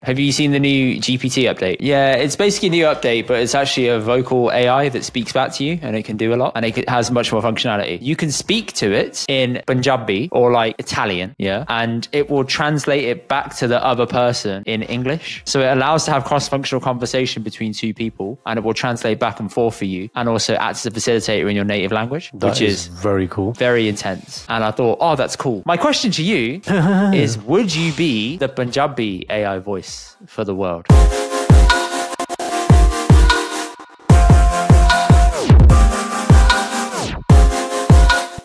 Have you seen the new GPT update? Yeah, it's basically a new update, but it's actually a vocal AI that speaks back to you, and it can do a lot, and it has much more functionality. You can speak to it in Punjabi or like Italian, yeah, and it will translate it back to the other person in English. So it allows to have cross-functional conversation between two people, and it will translate back and forth for you, and also acts as a facilitator in your native language, which is very cool, very intense. And I thought, oh, that's cool. My question to you is, would you be the Punjabi AI voice for the world?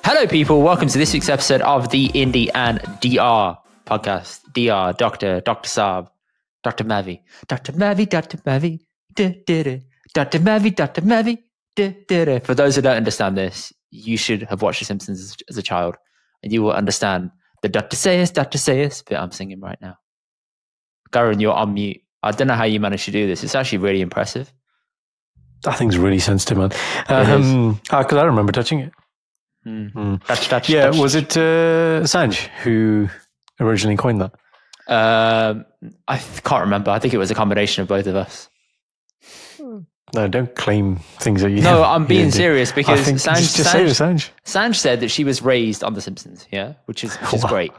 Hello, people. Welcome to this week's episode of the Indy and DR podcast. DR, Dr. Saab, Dr. Mavi, Dr. Mavi, Dr. Mavi, Dr. Mavi, Dr. Mavi. For those who don't understand this, you should have watched The Simpsons as a child, and you will understand the Dr. Sayers bit I'm singing right now. Garen, you're on mute. I don't know how you managed to do this. It's actually really impressive. That thing's really sensitive, man. Because I remember touching it. Touch. Yeah, was it Sanj who originally coined that? I can't remember. I think it was a combination of both of us. No, don't claim things that you. No, I'm being serious because Sanj said that she was raised on The Simpsons, yeah, which is great.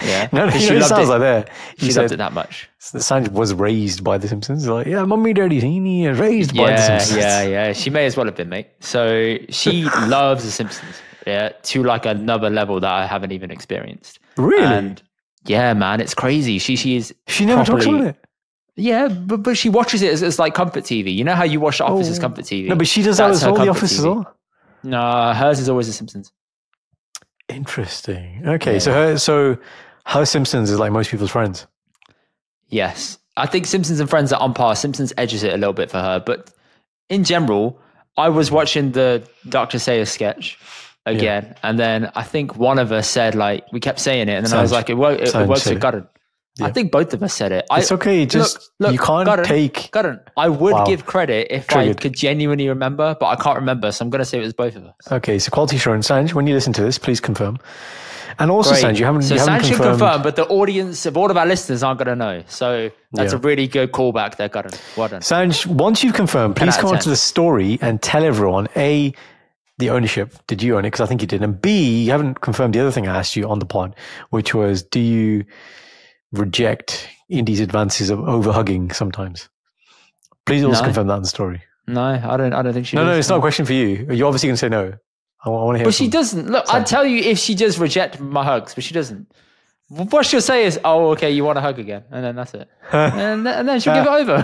Yeah, no, she sounds like that. She loved it that much. Sanj was raised by The Simpsons. Like, yeah, mummy, daddy, he raised by The Simpsons. Yeah. She may as well have been, mate. So she loves The Simpsons, yeah, to like another level that I haven't even experienced. Really? And yeah, man, it's crazy. She is. She never talks about it. Yeah, but she watches it as like comfort TV. You know how you watch The Office as comfort TV? No, but she does that as well, The Office as well? No, hers is always The Simpsons. Interesting. Okay, yeah. So her Simpsons is like most people's Friends. Yes. I think Simpsons and Friends are on par. Simpsons edges it a little bit for her. But in general, I was watching the Dr. Sayers sketch again. Yeah. And then I think one of us said, like, we kept saying it. And then I was like, it works with Garen. Yeah. I think both of us said it. It's okay. Just look, you can't Garen, I would give credit if I could genuinely remember, but I can't remember. So I'm going to say it was both of us. Okay. So quality assurance. Sanj, when you listen to this, please confirm. And also, Sanj, you haven't Sanj confirmed. can confirm, but the audience of all of our listeners aren't going to know. So that's a really good callback there, Garen. Well done. Sanj, once you've confirmed, please come on to the story and tell everyone, A, the ownership. Did you own it? Because I think you did. And B, you haven't confirmed the other thing I asked you on the pod, which was, do you reject Indy's advances of overhugging sometimes? Please also confirm that in the story. No, I don't think she does. No, it's not a question for you. You're obviously going to say no. I want to hear. But she doesn't. Look, I'd tell you if she does reject my hugs, but she doesn't. What she'll say is, "Oh, okay, you want a hug again," and then that's it, and then she'll give it over.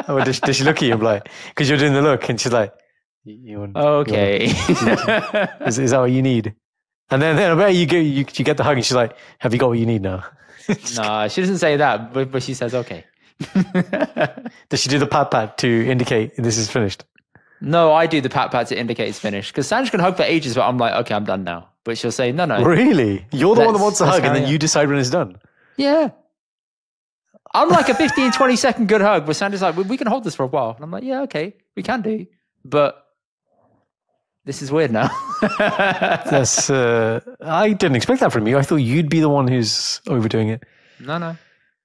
Oh, does she look at you like, because you're doing the look, and she's like, "You want? Okay, is that what you need?" And then I bet you get the hug, and she's like, "Have you got what you need now?" No, she doesn't say that, but she says, "Okay." Does she do the pat to indicate this is finished? No, I do the pat to indicate it's finished. Because Sanj can hug for ages, but I'm like, okay, I'm done now. But she'll say, no. Really? You're the one that wants to hug, and then you decide when it's done? Yeah. I'm like a 15, 20 second good hug, but Sandra's like, we can hold this for a while. And I'm like, yeah, okay, we can do. But this is weird now. That's I didn't expect that from you. I thought you'd be the one who's overdoing it. No.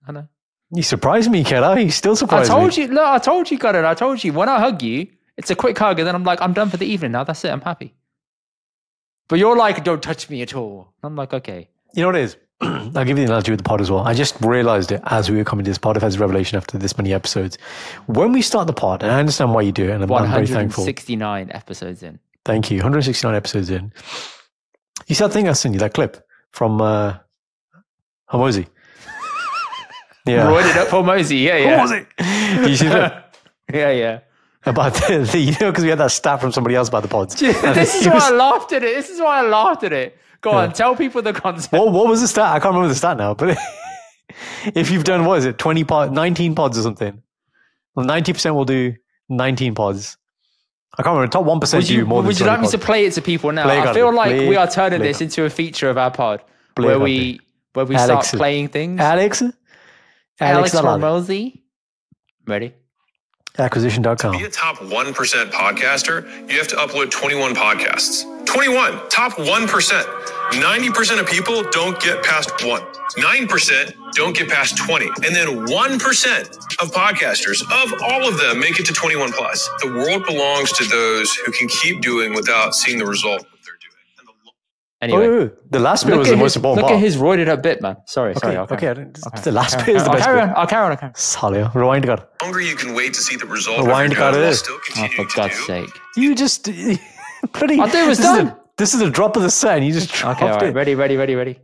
I know. You surprised me, kid. You still surprised me. I told you, Garen. I told you. When I hug you, it's a quick hug, and then I'm like, I'm done for the evening now. That's it. I'm happy. But you're like, don't touch me at all. I'm like, okay. You know what it is? I'll give you the analogy with the pod as well. I just realized it as we were coming to this pod. I've had a revelation after this many episodes. When we start the pod, and I understand why you do it, and I'm very thankful. 169 episodes in. Thank you. 169 episodes in. You see that thing I sent you, that clip from Hormozy? Yeah. Roided up Hormozy. Yeah. Hormozy. You see that? Yeah. About because we had that stat from somebody else about the pods. This is why I laughed at it. Go on, tell people the concept. What was the stat? I can't remember the stat now. But if you've done, 19 pods or something? Well, 90% will do 19 pods. I can't remember. Top 1% do more than 20 Would you like me to play it to people now? I feel like we are turning this into a feature of our pod where we start playing things. Alex Hormozy. Ready? Acquisition.com. To be a top 1% podcaster, you have to upload 21 podcasts. 21, top 1%. 90% of people don't get past 1. 9% don't get past 20. And then 1% of podcasters, of all of them, make it to 21 plus. The world belongs to those who can keep doing without seeing the result of what they're doing. Anyway, the last bit was the most important part. Look at his roided up bit, man. Sorry. Okay. The last bit is the best bit. I'll carry on. Salia, rewind kar. The longer you can wait to see the result Rewind of your kar. while still continuing For God's sake. You just pretty. I thought it was done. This is a drop of the set. You just dropped Okay, all right. it. Ready.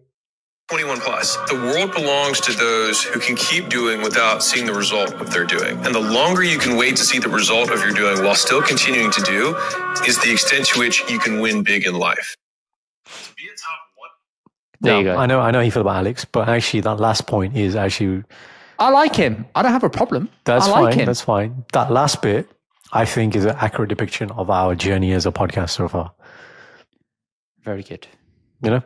21 plus. The world belongs to those who can keep doing without seeing the result of what they're doing. And the longer you can wait to see the result of your doing while still continuing to do is the extent to which you can win big in life. To be a top one. There you go. I know how you feel about Alex, but actually that last point is actually... I like him. I don't have a problem. That's I fine. like him. That's fine. That last bit, I think, is an accurate depiction of our journey as a podcast so far. Very good. You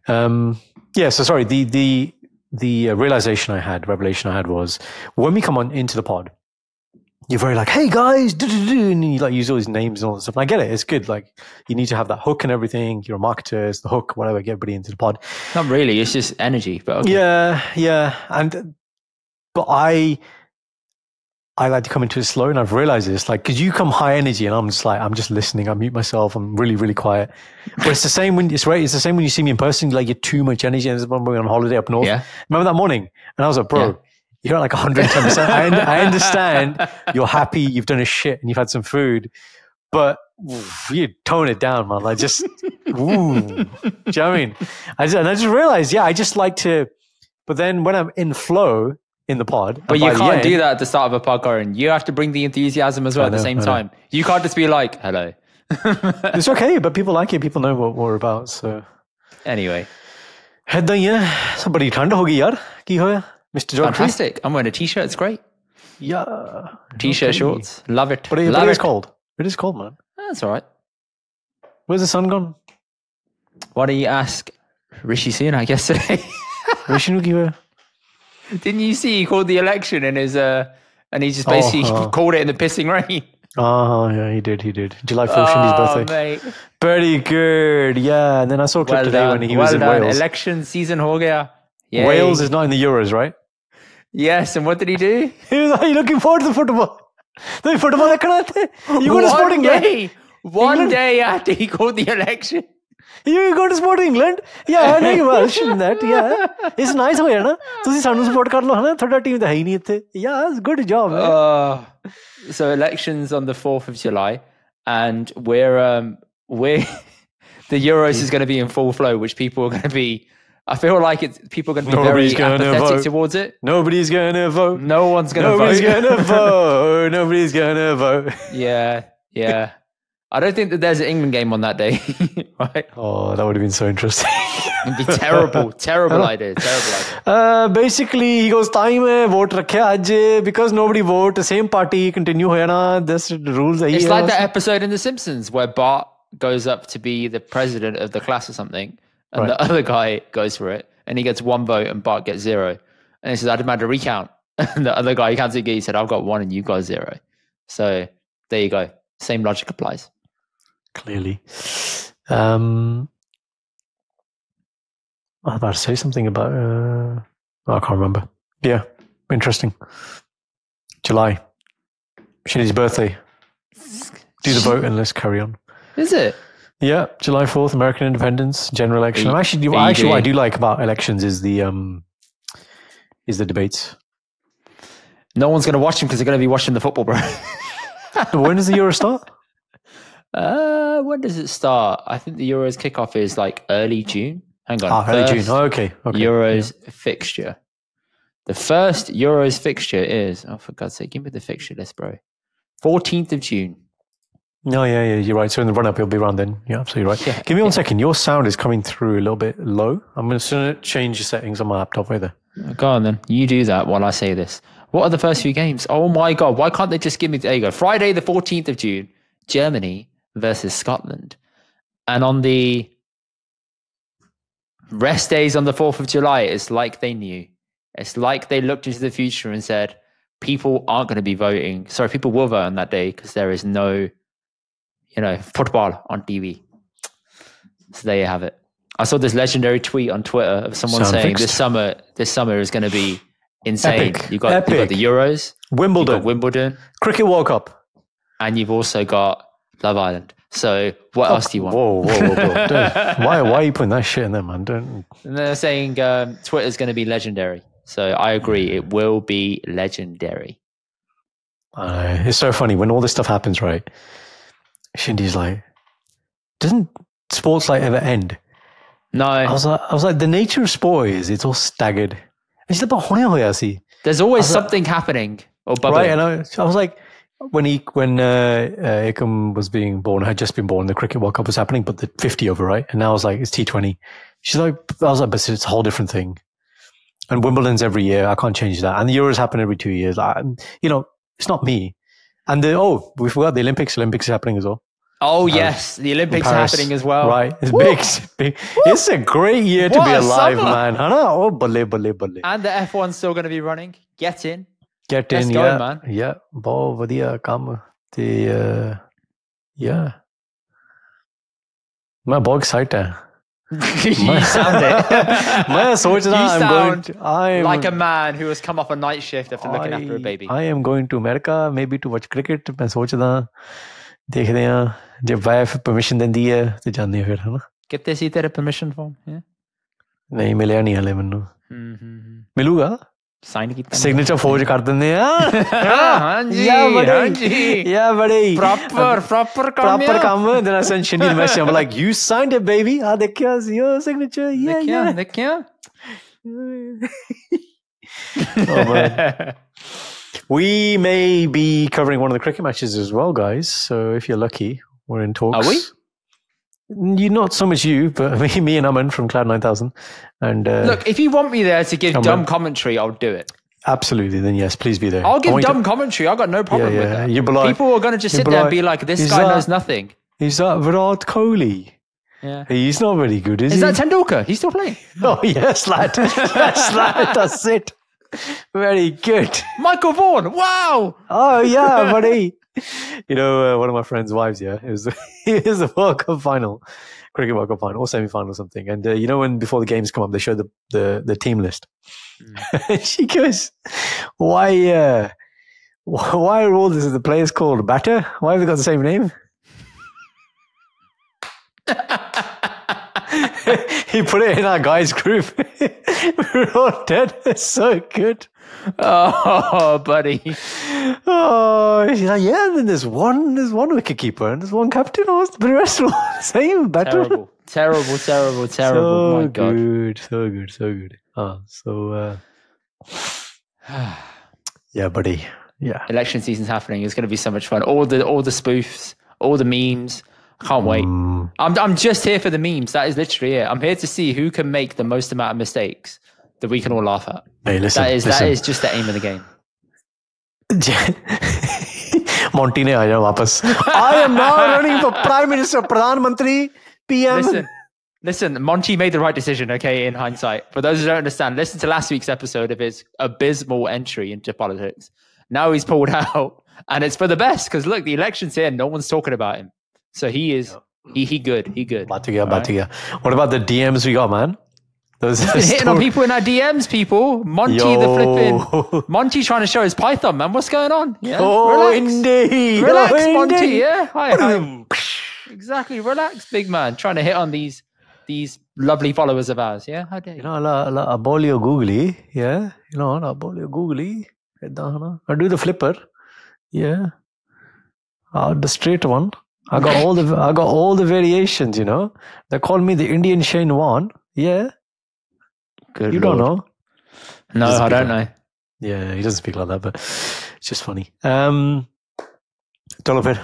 know? Yeah, so sorry, the revelation I had was when we come on into the pod, you're very like, hey guys, and you like use all these names and all that stuff. And I get it, it's good. Like you need to have that hook and everything. You're a marketer, it's the hook, whatever, get everybody into the pod. Not really, it's just energy, but okay. Yeah. But I like to come into it slow, and I've realized this, like, because you come high energy, and I'm just listening. I mute myself. I'm really, really quiet. But it's the same when it's the same when you see me in person. Like you're too much energy. And when we're on holiday up north. Yeah. Remember that morning? And I was like, bro, you're at like 110%. I understand. You're happy. You've done a shit, and you've had some food, but you tone it down, man. Like just, do you know what I mean? I just realized, I just like to. But then when I'm in flow. In the pod. But you can't do that at the start of a podcast, and you have to bring the enthusiasm as well at the same time. You can't just be like, hello. It's okay, but people like it. People know what we're about. So anyway. Head so badi thand ho gayi yaar. Ki hoya? Mr. John. Fantastic. I'm wearing a t-shirt. It's great. Yeah. T-shirt, shorts. Love it. But it is cold. It is cold, man. That's all right. Where's the sun gone? Why don't you ask Rishi Sunak yesterday? Rishi nu ki hoya? Didn't you see he called the election in his and he just basically called it in the pissing rain? Oh yeah, he did. July 4th, Shindy's birthday. Mate. Pretty good, yeah. And then I saw a clip today when he was in Wales. Election season ho gaya. Yay. Wales is not in the Euros, right? Yes, and what did he do? He was like, "Are you looking forward to the football? The football you go to Sporting England? One day after he called the election. You go to Sporting England? Yeah, I know you well. That, yeah. It's nice hoya na. Tusi sanu support kar lo na. Thoda team hai nahi itthe. Yeah, it's good job. So elections on the 4th of July, and we're the Euros is going to be in full flow, which people are going to be. I feel like people are going to be very apathetic towards it. Nobody's going to vote. No one's going to vote. Nobody's going to vote. Nobody's going to vote. Yeah. I don't think that there's an England game on that day, right? Oh, that would have been so interesting. It'd be terrible idea. Basically, he goes, time hai, vote rakhe aaj, because nobody vote, same party, continue hoya na, this rules. It's like that episode in The Simpsons where Bart goes up to be the president of the class or something, and the other guy goes for it, and he gets 1 vote, and Bart gets 0. And he says, I demand a recount. And the other guy, he can't see, he said, I've got 1 and you got 0. So there you go. Same logic applies. Clearly. I was about to say something about I can't remember. Yeah, interesting. July. Shinny's birthday. Do the vote and let's carry on. Is it? Yeah, July 4th, American Independence, general election. Actually, what I do like about elections is the debates. No one's going to watch them because they're going to be watching the football, bro. When does the Euro start? When does it start? I think the Euros kickoff is like early June. Hang on. Early June. Oh, okay. Euros fixture. The first Euros fixture is, for God's sake, give me the fixture list, bro. 14th of June. No, yeah, you're right. So in the run-up, it'll be around then. Yeah, absolutely right. Yeah, give me 1 second. Your sound is coming through a little bit low. I'm going to change the settings on my laptop either. Go on then. You do that while I say this. What are the first few games? Oh my God. Why can't they just give me... There you go. Friday the 14th of June, Germany versus Scotland. And on the rest days on the 4th of July, it's like they knew. It's like they looked into the future and said, people aren't going to be voting. Sorry, people will vote on that day because there is no, football on TV. So there you have it. I saw this legendary tweet on Twitter of someone saying this summer is going to be insane. Epic. You got the Euros, Wimbledon, Cricket World Cup, and you've also got Love Island. So what else do you want? Whoa. Why are you putting that shit in there, man? Don't. And they're saying Twitter's going to be legendary. So I agree. It will be legendary. It's so funny when all this stuff happens, right? Shindy's like, doesn't sports like ever end? No. I was like, the nature of sport is it's all staggered. There's always something happening or bubbling. Right, and I was like, when Ikam was being born, had just been born, the Cricket World Cup was happening, but the 50 over, right? And now I was like, it's T20. She's like, I was like, but it's a whole different thing. And Wimbledon's every year. I can't change that. And the Euros happen every 2 years. It's not me. And we forgot the Olympics. Olympics is happening as well. Oh, yes. The Olympics are happening as well. Right. It's big. It's a great year to be alive, man. Oh, balle. And the F1's still going to be running. Get in. Let's go, man. Yeah. Bahut vadiya kam. Yeah. मैं बहुत excited है. You sound it. मैं सोच रहा I'm like a man who has come off a night shift after looking after a baby. I am going to America maybe to watch cricket. मैं सोच रहा देखते हैं जब वाइफ परमिशन देंदी है तो जाने हैं फिर है ना. कितने सी तेरे permission form? नहीं मिलिया नहीं हले मैनू. मिलूगा. साइन कितना सिग्नेचर फौज कर देंगे हां जी या बड़ी प्रॉपर काम then I sent Shindy the message. I'm like, you signed it, baby. देखिया your signature. देखिया Oh man. We may be covering one of the cricket matches as well, guys. So if you're lucky, we're in talks. Are we? You not so much you, but me and Aman from Cloud 9000. And look, if you want me there to give dumb commentary, I'll do it. Absolutely, then yes, please be there. I'll give dumb commentary. I've got no problem with that. People are going to just sit there and be like, "This guy knows nothing." Is that Virat Kohli? Yeah, he's not very good, is he? Is that Tendulkar? He's still playing. Oh yes, lad. Yes, lad. That's it. Very good. Michael Vaughan. Wow. Oh yeah, buddy. One of my friend's wives, it was the World Cup final, Cricket World Cup final, or semi-final or something. And when before the games come up, they show the team list. And she goes, why are all the players called Batter? Why have they got the same name? He put it in our guys group. We're all dead. It's so good. Oh, buddy. Oh, she's like, yeah. And then there's one wicketkeeper and there's one captain. But the rest are all the same. Better. Terrible. So my God. So good. Yeah, buddy. Yeah. Election season's happening. It's going to be so much fun. All the spoofs, all the memes. Can't wait. I'm just here for the memes. That is literally it. I'm here to see who can make the most amount of mistakes that we can all laugh at. Hey, listen. That is just the aim of the game. Monty ne aaya wapas. I am now running for Prime Minister, Pradhan Mantri, PM. Listen, Monty made the right decision, okay, in hindsight. For those who don't understand, listen to last week's episode of his abysmal entry into politics. Now he's pulled out, and it's for the best, because look, the election's here, no one's talking about him. So he is, he good. Baat to gaya. What about the DMs we got, man? Those hitting on people in our DMs, people. Monty Monty trying to show his python, man. What's going on? Yeah. Oh, Indy. Relax, Monty. Yeah. Hi. Exactly. Relax, big man. Trying to hit on these lovely followers of ours. Yeah. How dare you? Abolio googly. Yeah. Abolio googly. I do the flipper. Yeah. The straight one. I got all the variations, They call me the Indian Shane Warne. Yeah. Good you Lord. Don't know? No, I don't know. Yeah, he doesn't speak like that, but it's just funny. Chalo phir.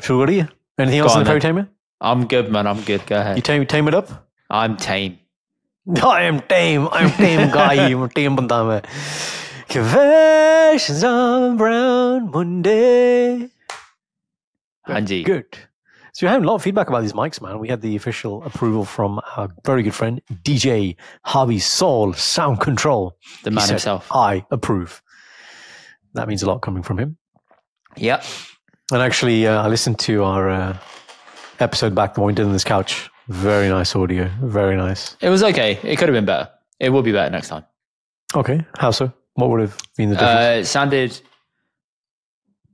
Shuru kariye? Anything else in the fairy tamer? I'm good, man. I'm good. Go ahead. You tame it up? I'm tame. I am tame. I'm tame guy. I'm tame banda main. Confessions on Brown Monday. Anji. Good. So we're having a lot of feedback about these mics, man. We had the official approval from our very good friend, DJ Harvey Soul, Sound Control. The man himself. I approve. That means a lot coming from him. Yep. And actually, I listened to our episode back when we did on this couch. Very nice audio. Very nice. It was okay. It could have been better. It will be better next time. Okay. How so? What would have been the difference? It sounded...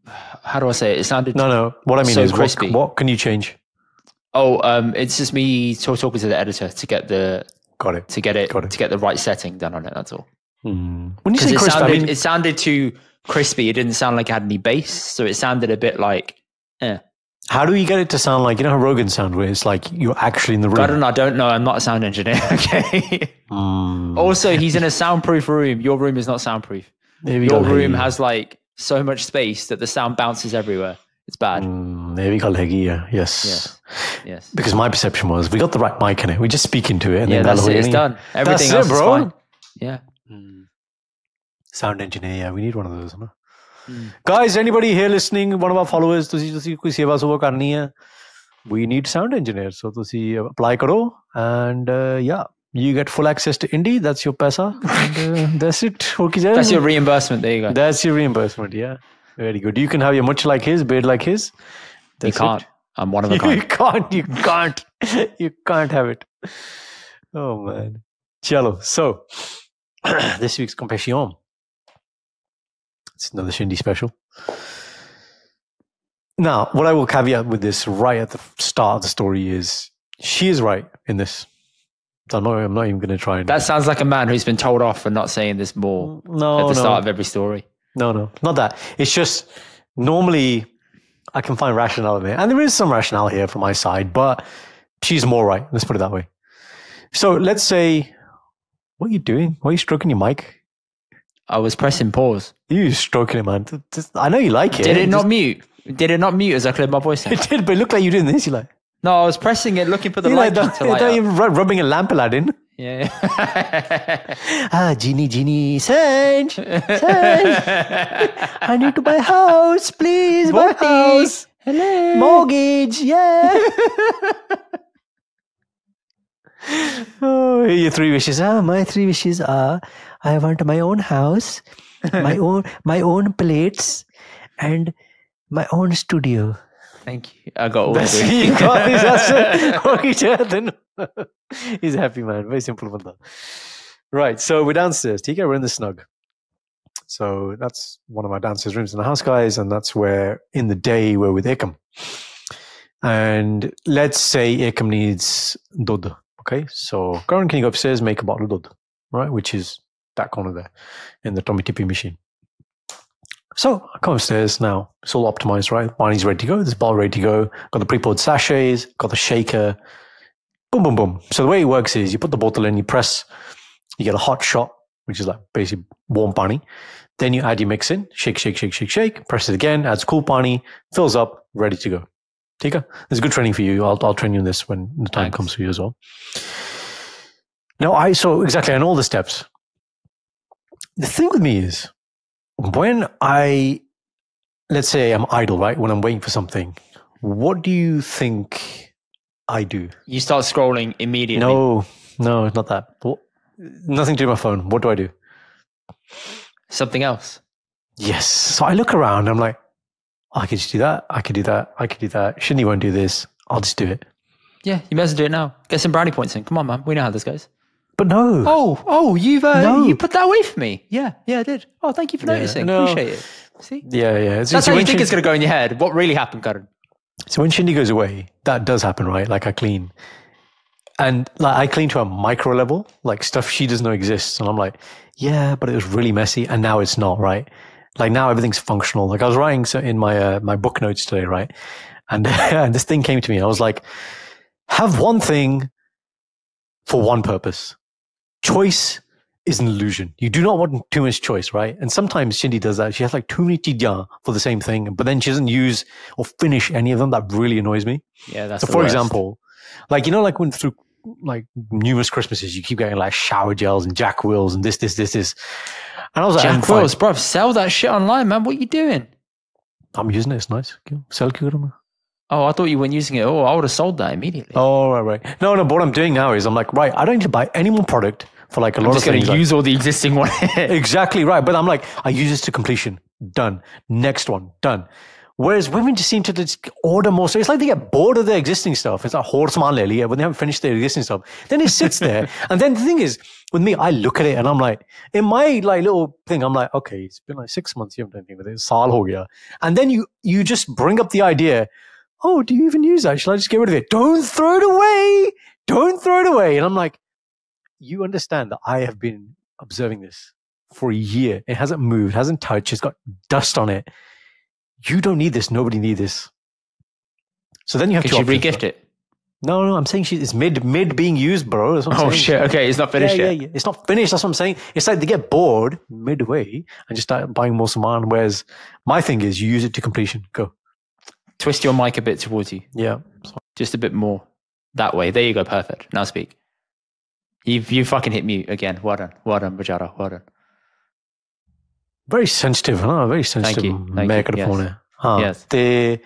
How do I say it? It sounded... No. What I mean so is, crispy. what can you change? Oh, it's just me talking to the editor to get the... Got it. To get the right setting done on it, that's all. When you say crisp, it sounded too crispy. It didn't sound like it had any bass, so it sounded a bit like, How do you get it to sound like, you know how Rogan sound, where it's like you're actually in the room? I don't know. I'm not a sound engineer, okay? Also, he's in a soundproof room. Your room is not soundproof. Your room has like so much space that the sound bounces everywhere. It's bad. Yes. Because my perception was we got the right mic in it. We just speak into it. And then that's it. It's done. Everything else is fine. Yeah. Sound engineer. We need one of those. Huh? Guys, anybody here listening, one of our followers, we need sound engineers. So apply karo. And you get full access to Indy. That's your pesa. And that's it. That's your reimbursement. There you go. That's your reimbursement. Yeah. Very good. You can have your much like his, beard like his. You can't. I'm one of a kind. You can't have it. Oh, man. Chalo. So, this week's Compassion. It's another Shindy special. Now, what I will caveat with this right at the start of the story is she is right in this. So I'm not even going to try and... That sounds like a man who's been told off for not saying this more at the start of every story. No, not that. It's just normally I can find rationale in there. And there is some rationale here from my side, but she's more right. Let's put it that way. So let's say, what are you doing? Why are you stroking your mic? I was pressing pause. You stroking it, man. I know you like it. Did it not mute? Did it not mute as I cleared my voice? It did, but it looked like you doing this. You're like... No, I was pressing it, looking for the light. You're rubbing a lamp, Aladdin. Yeah. Genie, Sanj. I need to buy a house, please. Buy a house. Hello. Mortgage, yeah. Oh, your 3 wishes. My 3 wishes are: I want my own house, my own plates, and my own studio. Thank you. I got all of it. He's a happy man. Very simple one. Right. So we're downstairs. We're in the snug. So that's one of my downstairs rooms in the house, guys. And that's where in the day we're with Ikam. And let's say Ikam needs dudh. Okay. So Karan, can you go upstairs, make a bottle of dudh, right? Which is that corner there in the Tommy Tippy machine. So I come upstairs now. It's all optimized, right? Barney's ready to go. There's bottle ready to go. Got the pre-poured sachets. Got the shaker. Boom, boom, boom. So the way it works is you put the bottle in, you press, you get a hot shot, which is like basically warm pani. Then you add your mix in, shake, press it again, adds cool pani, fills up, ready to go. Tika, there's good training for you. I'll train you in this when the time comes for you as well. Now, I know all the steps. The thing with me is, when let's say I'm idle, right? When I'm waiting for something, what do you think I do? You start scrolling immediately. No, it's not that. Nothing to do with my phone. What do I do? Something else. Yes. So I look around. I'm like, I could just do that. I could do that. Shindy won't do this. I'll just do it. Yeah, you may as well do it now. Get some brownie points in. Come on, man. We know how this goes. But no. Oh, you put that away for me. Yeah, I did. Oh, thank you for noticing. No. Appreciate it. See? Yeah. That's how you think it's going to go in your head. What really happened, Karan? So when Shindy goes away, that does happen, right? Like I clean. And like I clean to a micro level, like stuff she doesn't know exists. And I'm like, yeah, but it was really messy. And now it's not, right? Like now everything's functional. Like I was writing in my book notes today, right? And this thing came to me and I was like, have one thing for one purpose. Choice is an illusion. You do not want too much choice, right? And sometimes Shindy does that. She has like too many chidyan for the same thing, but then she doesn't use or finish any of them. That really annoys me. Yeah, that's so. For example, like like when through like numerous Christmases, you keep getting like shower gels and Jack Wills and this. And I was like, Jack Wills, bro, sell that shit online, man. What are you doing? I'm using it. It's nice. Sell it. Oh, I thought you weren't using it. Oh, I would have sold that immediately. Oh, right. No. But what I'm doing now is I'm like, right, I don't need to buy any more product for like a lot of things. I'm just going to use all the existing one. Exactly right. But I'm like, I use this to completion. done. Next one, done. Whereas women just seem to just order more. So it's like they get bored of their existing stuff. It's like horseman lily when they haven't finished their existing stuff. Then it sits there. And then the thing is, with me, I look at it and I'm like, in my like little thing, I'm like, okay, it's been like 6 months. You haven't done anything with it. Saal ho gaya. And then you just bring up the idea, oh, do you even use that? Shall I just get rid of it? Don't throw it away. Don't throw it away. And I'm like, you understand that I have been observing this for a year. It hasn't moved, hasn't touched. It's got dust on it. You don't need this. Nobody needs this. So then you have to regift it. No, I'm saying it's mid being used, bro. That's what I'm saying. Shit. Okay, it's not finished yet. Yeah. It's not finished. That's what I'm saying. It's like they get bored midway and just start buying more saman. Whereas my thing is you use it to completion. Go. Twist your mic a bit towards you. Yeah. Just a bit more that way. There you go. Perfect. Now speak. You fucking hit mute again. Well done, Bajara. Well done. Very sensitive, huh? Very sensitive. Thank you. Yes. Anyway,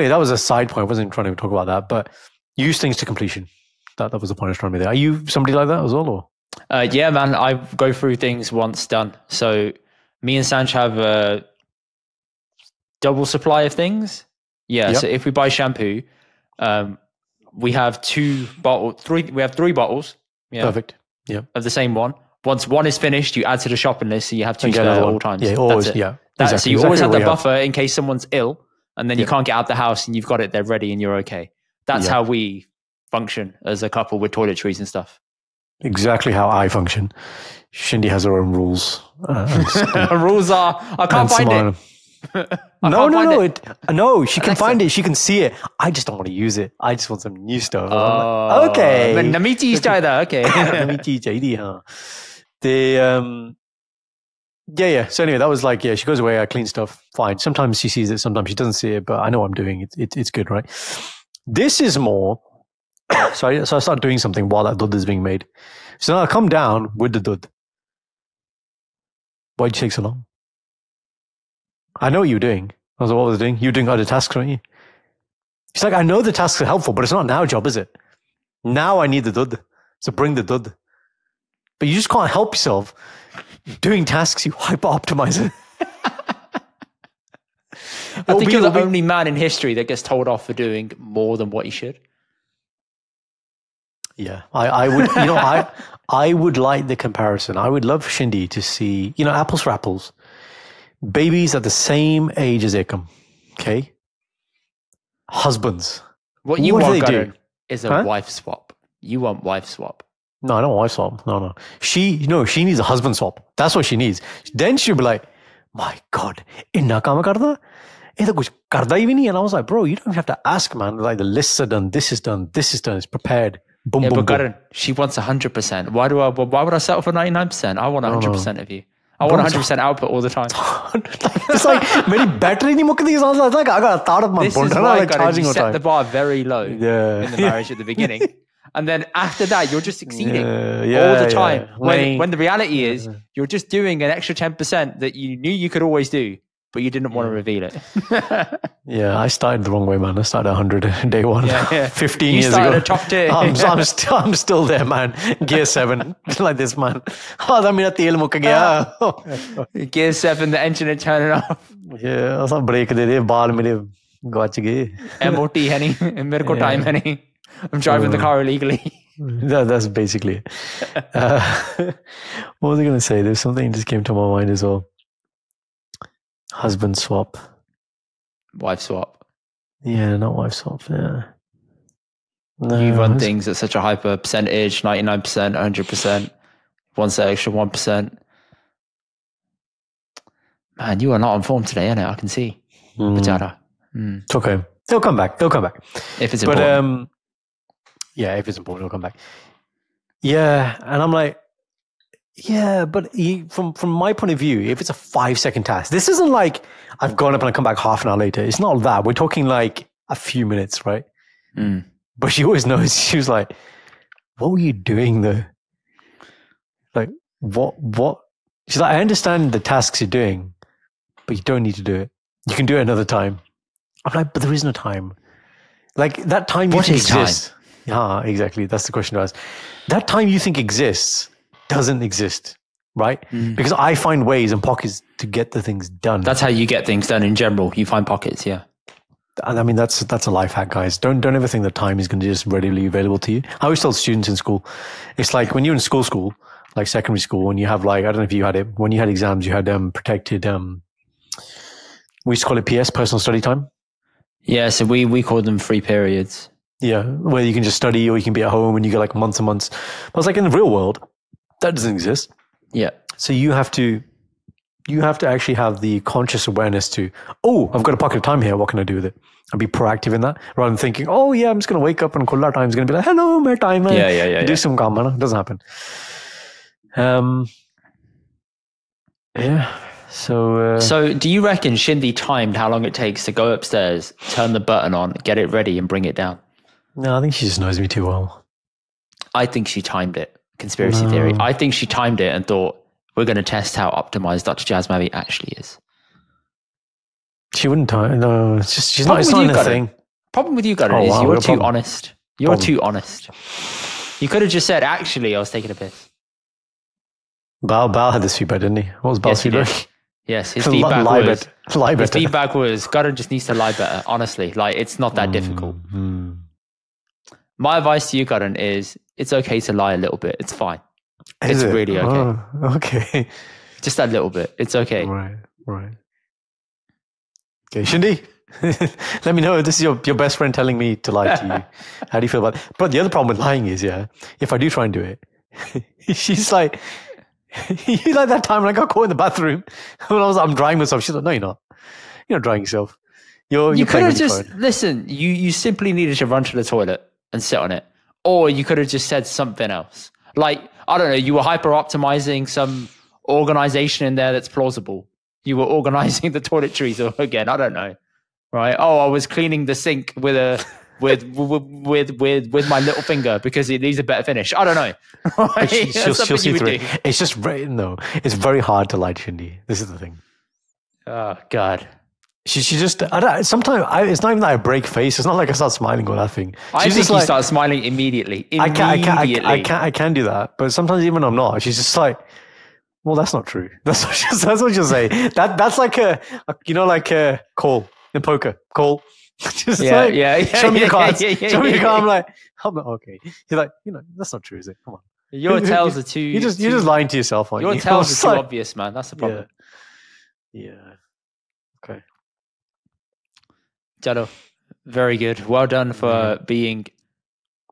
that was a side point. I wasn't trying to talk about that, but use things to completion. That was the point I was trying to make there. Are you somebody like that as well? Or? Yeah, man. I go through things once done. So me and Sanch have a double supply of things. Yeah. Yep. So if we buy shampoo, we have 3 bottles. Yeah, perfect. Yeah. Of the same one. Once one is finished, you add to the shopping list, so you have 2 spare at all times. Yeah, always. Yeah. Exactly. So you always have the buffer in case someone's ill, and then you can't get out the house, and you've got it there ready, and you're okay. That's how we function as a couple with toiletries and stuff. Exactly how I function. Shindy has her own rules. Rules are I can't find it. No, she can find it. She can see it. I just don't want to use it. I just want some new stuff. Like, okay. Namiti chaida. Okay. Namiti chaidi, huh? Yeah. So anyway, that was like, she goes away. I clean stuff. Fine. Sometimes she sees it. Sometimes she doesn't see it. But I know what I'm doing. It's good, right? This is more. So I start doing something while that dudh is being made. So now I come down with the dudh. Why'd you take so long? I know what you were doing. I was like, what was I doing? You were doing other tasks, weren't you? She's like, I know the tasks are helpful, but it's not now job, is it? Now I need the dudh. So bring the dudh. But you just can't help yourself doing tasks. You hyper-optimize it. I think you're the only man in history that gets told off for doing more than what he should. Yeah, I would, I would like the comparison. I would love Shindy to see, apples for apples. Babies at the same age as Ikam, okay? Husbands. What you want, Garan, is a wife swap. You want wife swap. No, I don't want wife swap. No. She needs a husband swap. That's what she needs. Then she'll be like, my God, inna kaam karda? Ye to kuch karda hi bhi nahi. And I was like, bro, you don't have to ask, man. Like the lists are done, this is done, it's prepared. Boom, boom, but Garan, she wants 100%. Why would I settle for 99%? I want 100% of you. I want 100% output all the time. It's like, meri battery nahi mukdi. It's like, I got a thought of my This is why you set the bar very low in the marriage at the beginning. And then after that, you're just succeeding all the time. When the reality is, you're just doing an extra 10% that you knew you could always do, but you didn't want to reveal it. Yeah, I started the wrong way, man. I started 100 day one, 15 years ago. You started a top tier. I'm still there, man. Gear 7, like this, man. Gear 7, the engine is turning off. Yeah, I thought break de baal mere gwach gaye. MOT hai nahi, mere ko time hai nahi. I'm driving the car illegally. That's basically it. What was I going to say? There's something that just came to my mind as well. Husband swap. Wife swap. Yeah, not wife swap. Yeah. No, you run things at such a hyper percentage, 99%, 100%. Wants that extra 1%. Man, you are not on form today, innit? I can see. It's okay. They'll come back. If it's important. Yeah, if it's important, it'll come back. Yeah, and I'm like, yeah, but from my point of view, if it's a 5-second task, this isn't like I've gone up and I come back half an hour later. It's not that. We're talking like a few minutes, right? But she always knows. She was like, what were you doing though? Like, what? She's like, I understand the tasks you're doing, but you don't need to do it. You can do it another time. I'm like, but there is no time. Like that time you think exists. Yeah, exactly. That's the question to ask. That time you think exists doesn't exist. right? Because I find ways and pockets to get the things done. That's how you get things done in general. You find pockets, yeah. And I mean, that's a life hack, guys. Don't ever think that time is going to just readily available to you. I always tell students in school, it's like when you're in school, like secondary school, and you have like, I don't know if you had it, when you had exams, you had protected, we used to call it PS, personal study time. Yeah, so we called them free periods. Yeah, where you can just study or you can be at home and you get like months and months. But it's like in the real world, that doesn't exist. Yeah. So you have to actually have the conscious awareness to, oh, I've got a pocket of time here. What can I do with it? And be proactive in that rather than thinking, oh yeah, I'm just going to wake up and Kulla time is going to be like, hello, my time. Do some काम, man. It doesn't happen. Yeah. So do you reckon Shindy timed how long it takes to go upstairs, turn the button on, get it ready and bring it down? No, I think she just knows me too well. I think she timed it. Conspiracy theory. I think she timed it and thought, we're going to test how optimized Dr. Jazz Mavi actually is. She wouldn't time. No, it's just, she's not, it's not a thing. Problem with you, Gunnar, is you're too honest. You're too honest. You could have just said, actually, I was taking a piss. Bal had this feedback, didn't he? What was Bal's feedback? Yes, his feedback was, Gunnar just needs to lie better, honestly. Like, it's not that difficult. My advice to you, Gunnar, is it's okay to lie a little bit. It's fine. It's really okay. Oh, okay. Just a little bit. It's okay. Right. Okay, Shindy, let me know. This is your best friend telling me to lie to you. How do you feel about it? But the other problem with lying is, if I do try and do it, she's like, you like that time when I got caught in the bathroom when I'm drying myself. She's like, no, you're not. You're not drying yourself. You could have just, listen, you simply needed to run to the toilet and sit on it. Or you could have just said something else. Like, I don't know, you were hyper-optimizing some organization in there that's plausible. You were organizing the toiletries again. I don't know. Right? Oh, I was cleaning the sink with my little finger because it needs a better finish. I don't know. Right? She'll see through it. It's just it's very hard to lie to Shindy. This is the thing. Oh God. She just, sometimes it's not even that I break face. It's not like I start smiling or laughing. I think you start smiling immediately. I can do that. But sometimes even when I'm not, she's just like, well, that's not true. That's what she'll say. That's like a call in poker. Call. Just show me your cards. Show me your card. I'm like, okay. He's like, that's not true, is it? Come on. Your tails are too. You're just lying to yourself, aren't you? Your tails are too obvious, man. That's the problem. Yeah. Okay. Jado, very good. Well done for being...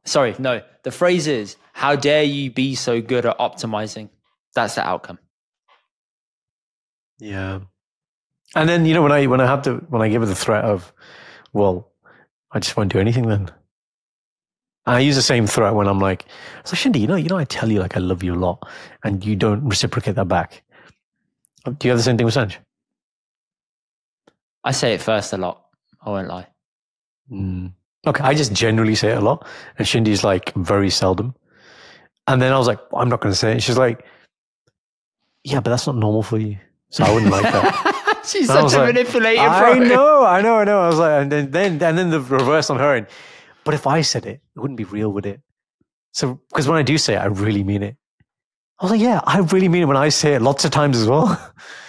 Sorry, no. The phrase is, how dare you be so good at optimizing? That's the outcome. Yeah. And then, when I give her the threat of, well, I just won't do anything then. And I use the same threat when I'm like, so Shindy, I tell you like I love you a lot and you don't reciprocate that back. Do you have the same thing with Sanj? I say it first a lot. I won't lie. Okay, I just generally say it a lot. And Shindy's like very seldom. And then I was like, I'm not going to say it. And she's like, yeah, but that's not normal for you. So I wouldn't like that. She's such a manipulator. I know. I was like, and then the reverse on her end. But if I said it, it wouldn't be real, would it? So, because when I do say it, I really mean it. I was like, yeah, I really mean it when I say it lots of times as well.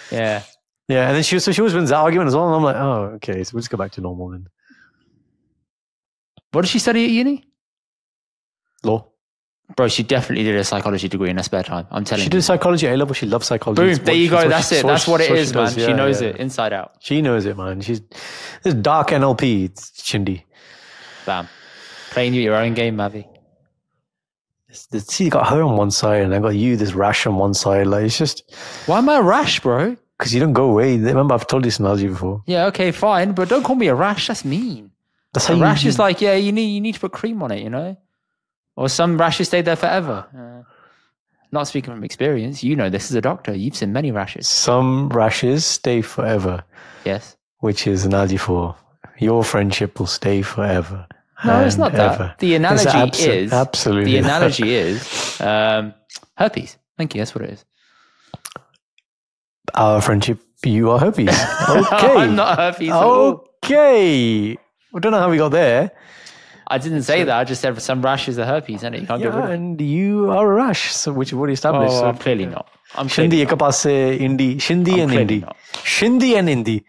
Yeah. Yeah, and then she always wins that argument as well. And I'm like, oh, okay, so we'll just go back to normal then. What did she study at uni? Law. Bro, she definitely did a psychology degree in her spare time. I'm telling you. She did psychology A level. She loves psychology. Boom, there you go. That's it. That's what it is, man. She knows it inside out. She knows it, man. This dark NLP, it's Shindy. Bam. Playing your own game, Mavi. See, you got her on one side and I got you, this rash on one side. Like, it's just... Why am I a rash, bro? Because you don't go away. Remember, I've told you this analogy before. Yeah, okay, fine. But don't call me a rash. That's mean. That's how rash is like, you need to put cream on it, Or some rashes stay there forever. Not speaking from experience. This is a doctor. You've seen many rashes. Some rashes stay forever. Yes. Which is analogy for your friendship will stay forever. No, it's not that. Ever. The analogy is... Absolutely. The analogy is herpes. Thank you. That's what it is. Our friendship, you are herpes. Okay. I'm not herpes. Okay. I don't know how we got there. I didn't say that. I just said some rashes are herpes, and you can't get rid of it. And you are a rash, so which what established. I'm clearly not. I'm Shindi ek paase Indy. Shindi and Indy. Shindi and Indy.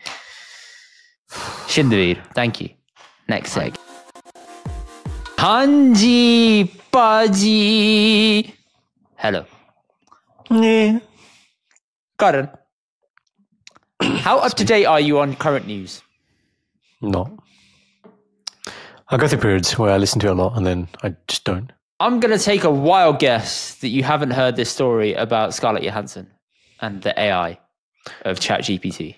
Shindaveer. Thank you. Next seg. Hanji Paji. Hello. Yeah. Karan. How up to date are you on current news? No. I go through periods where I listen to it a lot and then I just don't. I'm going to take a wild guess that you haven't heard this story about Scarlett Johansson and the AI of ChatGPT.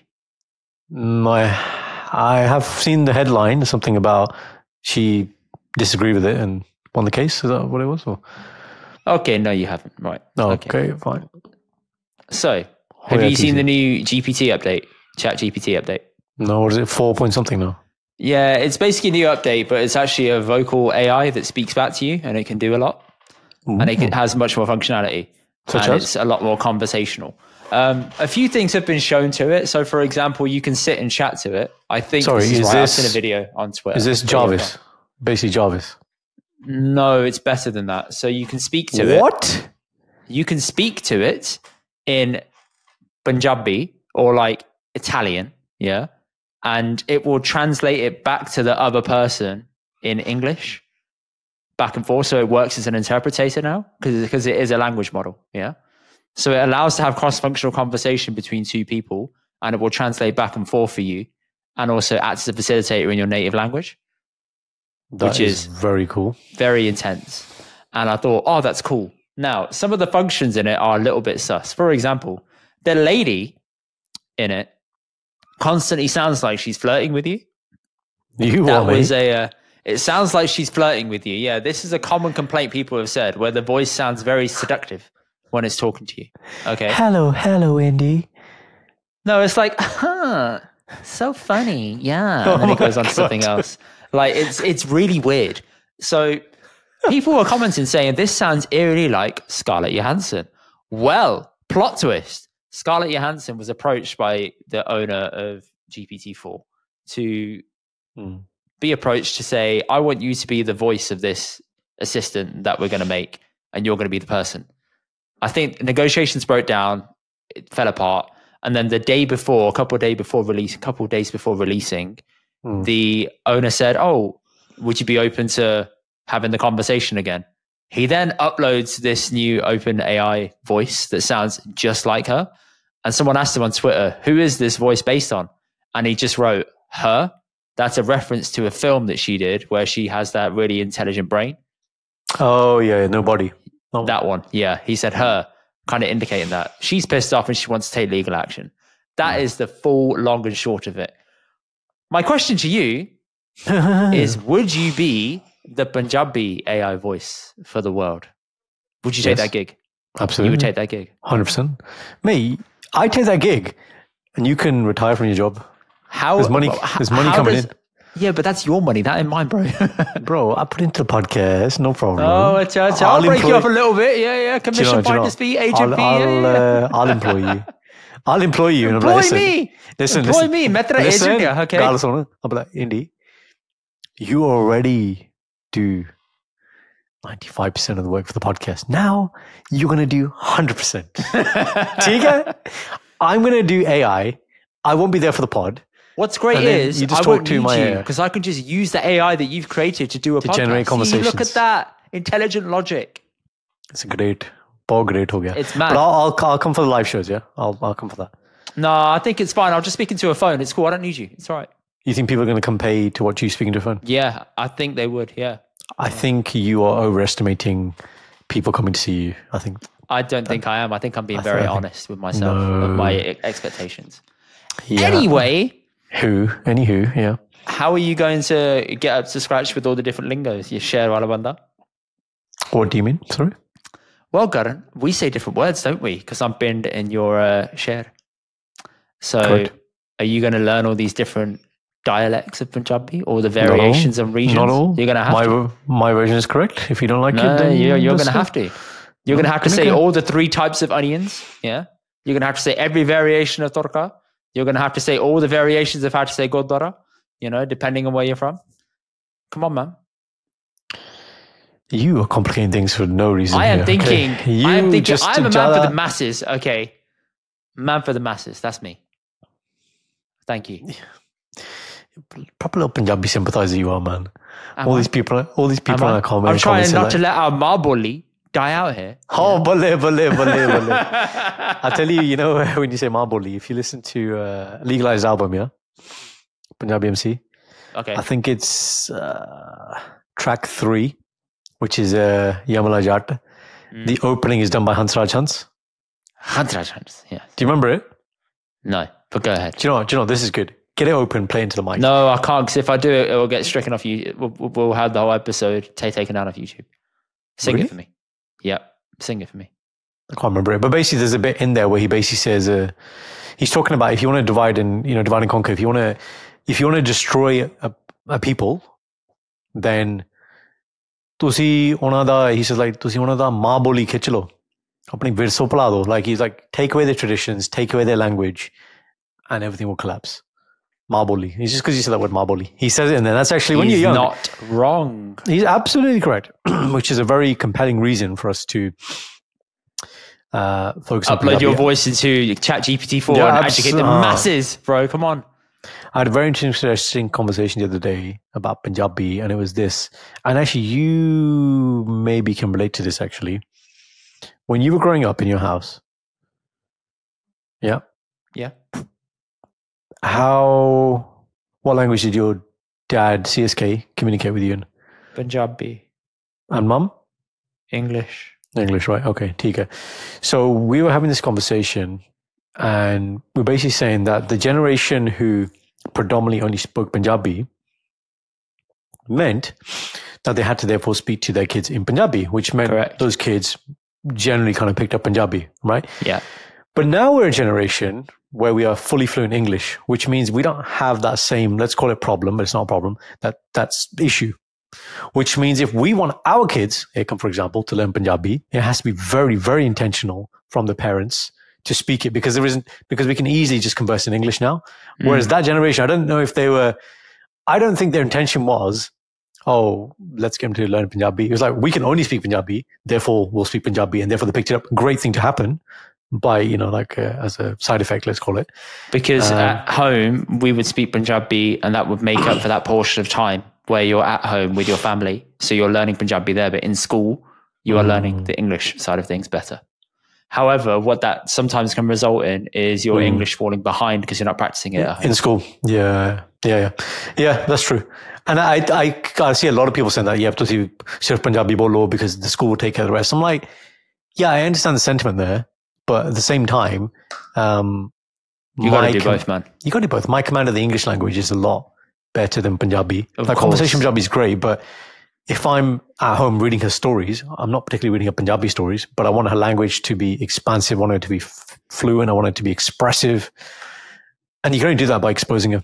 I have seen the headline, something about she disagreed with it and won the case. Is that what it was? Or? Okay, no, you haven't. Right. Okay, fine. So, have you seen the new GPT update, ChatGPT update? No, what is it? 4 point something now? Yeah, it's basically a new update, but it's actually a vocal AI that speaks back to you and it can do a lot. Ooh. And it has much more functionality. It's a lot more conversational. A few things have been shown to it. So, for example, you can sit and chat to it. I think I've seen a video on Twitter. Is this Jarvis? Basically Jarvis? No, it's better than that. So you can speak to it. What? You can speak to it in Punjabi or like Italian, yeah? And it will translate it back to the other person in English, back and forth. So it works as an interpreter now because it is a language model, yeah? So it allows to have cross-functional conversation between two people and it will translate back and forth for you and also act as a facilitator in your native language. Which is very cool. Very intense. And I thought, oh, that's cool. Now, some of the functions in it are a little bit sus. For example, the lady in it constantly sounds like she's flirting with you. It sounds like she's flirting with you. Yeah, this is a common complaint people have said, where the voice sounds very seductive when it's talking to you. Okay. Hello, Indy. No, it's like, so funny. Yeah. And then it goes on to something else. Like, it's really weird. So people were commenting saying, this sounds eerily like Scarlett Johansson. Well, plot twist. Scarlett Johansson was approached by the owner of GPT-4 to be approached to say, I want you to be the voice of this assistant that we're going to make, and you're going to be the person. I think negotiations broke down, it fell apart. And then a couple of days before releasing, the owner said, oh, would you be open to having the conversation again? He then uploads this new open AI voice that sounds just like her. And someone asked him on Twitter, who is this voice based on? And he just wrote, her. That's a reference to a film that she did where she has that really intelligent brain. Oh, yeah, Nobody. Oh. That one, yeah. He said her, kind of indicating that. She's pissed off and she wants to take legal action. That is the full long and short of it. My question to you is, would you be the Punjabi AI voice for the world? Would you take that gig? Absolutely. You would take that gig? 100%. Me, I take that gig and you can retire from your job. There's money coming in. Yeah, but that's your money. That ain't mine, bro. Bro, I put into the podcast. No problem. Oh, I'll break you up a little bit. Yeah. Commission finder's fee, agent fee. I'll employ you. I'll employ you. Employ me. Listen. Me. Metra agent, yeah, okay. I'll be like, Indy, you already do 95% of the work for the podcast. Now you're going to do 100%. Tika, I'm going to do AI. I won't be there for the pod. What's great is I won't need you because I can just use the AI that you've created to do a podcast. Generate conversations. See, look at that. Intelligent logic. It's great. Great ho gaya. It's mad. But I'll come for the live shows, yeah? I'll come for that. No, I think it's fine. I'll just speak into a phone. It's cool. I don't need you. It's all right. You think people are going to come pay to watch you speaking to a phone? Yeah, I think they would, yeah. I think you are overestimating people coming to see you. I don't think I am. I think I'm being very honest with myself, of my expectations. Yeah. Anywho, yeah. How are you going to get up to scratch with all the different lingos? You share wala banda? What do you mean? Sorry? Well, Karan, we say different words, don't we? Because I'm binned in your share. So Correct. Are you going to learn all these different dialects of Punjabi or the variations and regions? Not all. You're going to have to. My version is correct. If you don't like it, then you're going to have to. You're going to have to say all the 3 types of onions. Yeah. You're going to have to say every variation of torka. You're going to have to say all the variations of how to say godara, depending on where you're from. Come on, man. You are complicating things for no reason. I am thinking. Okay? I am a man for the masses. Okay, man for the masses. That's me. Thank you. Proper little Punjabi sympathizer you are, man. All these people in our comment. I'm trying not to let our Marboli die out here. Oh, bale. I tell you, when you say Marboli, if you listen to Legalized album, yeah, Punjabi MC. Okay. I think it's track 3, which is Yamla Jatt. The opening is done by Hansraj Hans. Hansraj Hans, yeah. Do you remember it? No, but go ahead. Do you know what? This is good. Get it open, play into the mic. No, I can't, because if I do it, it will get stricken off you. We'll have the whole episode taken out of YouTube. Sing it for me. Yeah, sing it for me. I can't remember it, but basically there's a bit in there where he basically says, he's talking about if you want to divide and conquer, if you want to destroy a people, then he says like, tusi ona da maa boli khich lo, apni virso pala do. Like he's like, take away their traditions, take away their language, and everything will collapse. Maa boli. It's just because you said that word maa boli. He says it, and then that's actually when you're young. He's not wrong. He's absolutely correct, which is a very compelling reason for us to focus on Upload your voice into ChatGPT-4 and educate the masses, bro. Come on. I had a very interesting conversation the other day about Punjabi, and it was this. And actually, you maybe can relate to this, actually. When you were growing up in your house, yeah? Yeah. What language did your dad, CSK, communicate with you in? Punjabi. And mum? English, right? Okay, Tika. So we were having this conversation, and we're basically saying that the generation who predominantly only spoke Punjabi meant that they had to therefore speak to their kids in Punjabi, which meant those kids generally kind of picked up Punjabi, right? Yeah. But now we're a generation where we are fully fluent English, which means we don't have that same, let's call it problem, but it's not a problem, that's issue. Which means if we want our kids, for example, to learn Punjabi, it has to be very, very intentional from the parents to speak it, because we can easily just converse in English now. Whereas that generation, I don't know if I don't think their intention was, let's get them to learn Punjabi. It was like, we can only speak Punjabi, therefore we'll speak Punjabi, and therefore they picked it up. Great thing to happen by, as a side effect, let's call it. Because at home, we would speak Punjabi, and that would make up for that portion of time where you're at home with your family. So you're learning Punjabi there, but in school, you are learning the English side of things better. However, what that sometimes can result in is your English falling behind because you're not practicing it at home. In school. Yeah, that's true. And I see a lot of people saying that you have to see Sirf Punjabi bolo because the school will take care of the rest. I'm like, yeah, I understand the sentiment there, but at the same time, you got to do both, man. You got to do both. My command of the English language is a lot better than Punjabi. Conversation Punjabi is great, but if I'm at home reading her stories, I'm not particularly reading her Punjabi stories, but I want her language to be expansive. I want her to be fluent. I want her to be expressive. And you can only do that by exposing her.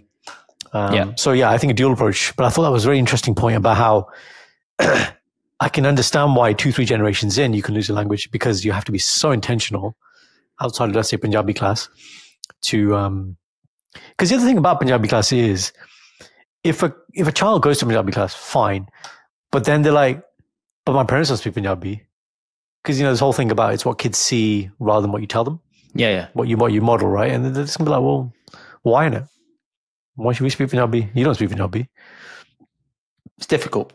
So yeah, I think a dual approach. But I thought that was a very interesting point about how I can understand why 2-3 generations in, you can lose a language because you have to be so intentional outside of, let's say, Punjabi class to, because the other thing about Punjabi class is if a child goes to Punjabi class, fine. But then they're like, but my parents don't speak Punjabi. Because, this whole thing about it's what kids see rather than what you tell them. Yeah. What you model, right? And they're just going to be like, well, why not? Why should we speak Punjabi? You don't speak Punjabi. It's difficult.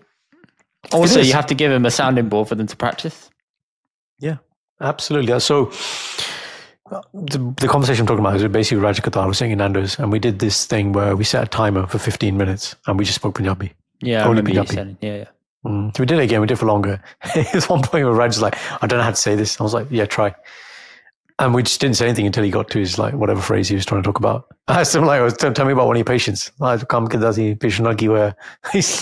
Also, you have to give them a sounding board for them to practice. Yeah, absolutely. So the conversation I'm talking about is basically Raja Qatar. I was sitting in Nando's, and we did this thing where we set a timer for 15 minutes and we just spoke Punjabi. Yeah, only I remember Punjabi. you saying, yeah. So we did it again. We did it for longer. There's one point where Raj was like, I don't know how to say this. I was like, yeah, try. And we just didn't say anything until he got to his, whatever phrase he was trying to talk about. I asked him, tell me about one of your patients. He's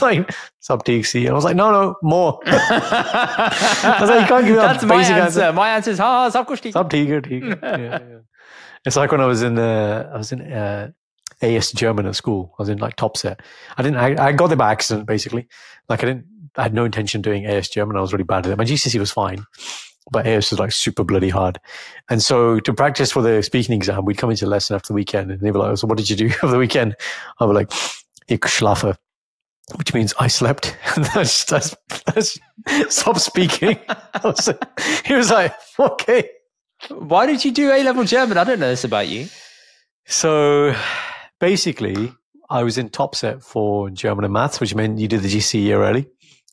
like, sab theek si. And I was like, no, more. I was like, you can't give me that basic answer. My answer is, sab kuch theek. Sab theek. Yeah. It's like when I was in AS German at school. I was in top set. I got there by accident, basically. I had no intention of doing AS German. I was really bad at it. My GCSE was fine, but AS was super bloody hard. And so to practice for the speaking exam, we'd come into the lesson after the weekend and they were like, so what did you do over the weekend? I was like, ik schlafe. which means I slept. And that's stop speaking. He was like, okay. Why did you do A-level German? I don't know this about you. So basically, I was in top set for German and maths, which meant you did the GCSE year early.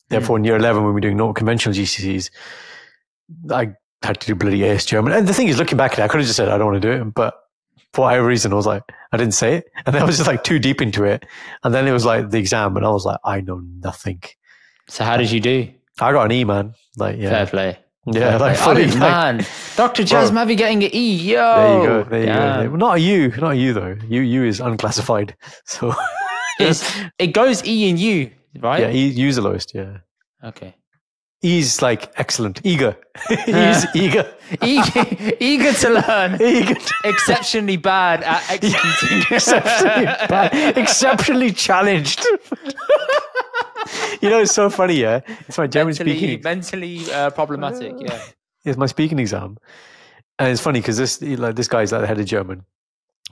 Therefore, in year 11, when we were doing not conventional GCSEs, I had to do bloody AS German. And the thing is, looking back at it, I could have just said, I don't want to do it. But for whatever reason, I was like, I didn't say it. And then I was just like too deep into it. And then it was like the exam, and I was like, I know nothing. So how did you do? I got an E, man. Like, yeah. Fair play. Yeah, like fully. Man, Dr. Jazz Mavi getting an E. Yo. There you go. Well, not a U though. U is unclassified. So it goes E and U, right? Yeah, U's the lowest. Yeah. Okay. E's like excellent, eager. E's eager. Eager to learn. Eager. Exceptionally bad at executing. Exceptionally bad. Exceptionally challenged. You know, it's so funny, yeah? It's my German speaking. Mentally problematic, yeah. It's my speaking exam. And it's funny because this guy's like the head of German,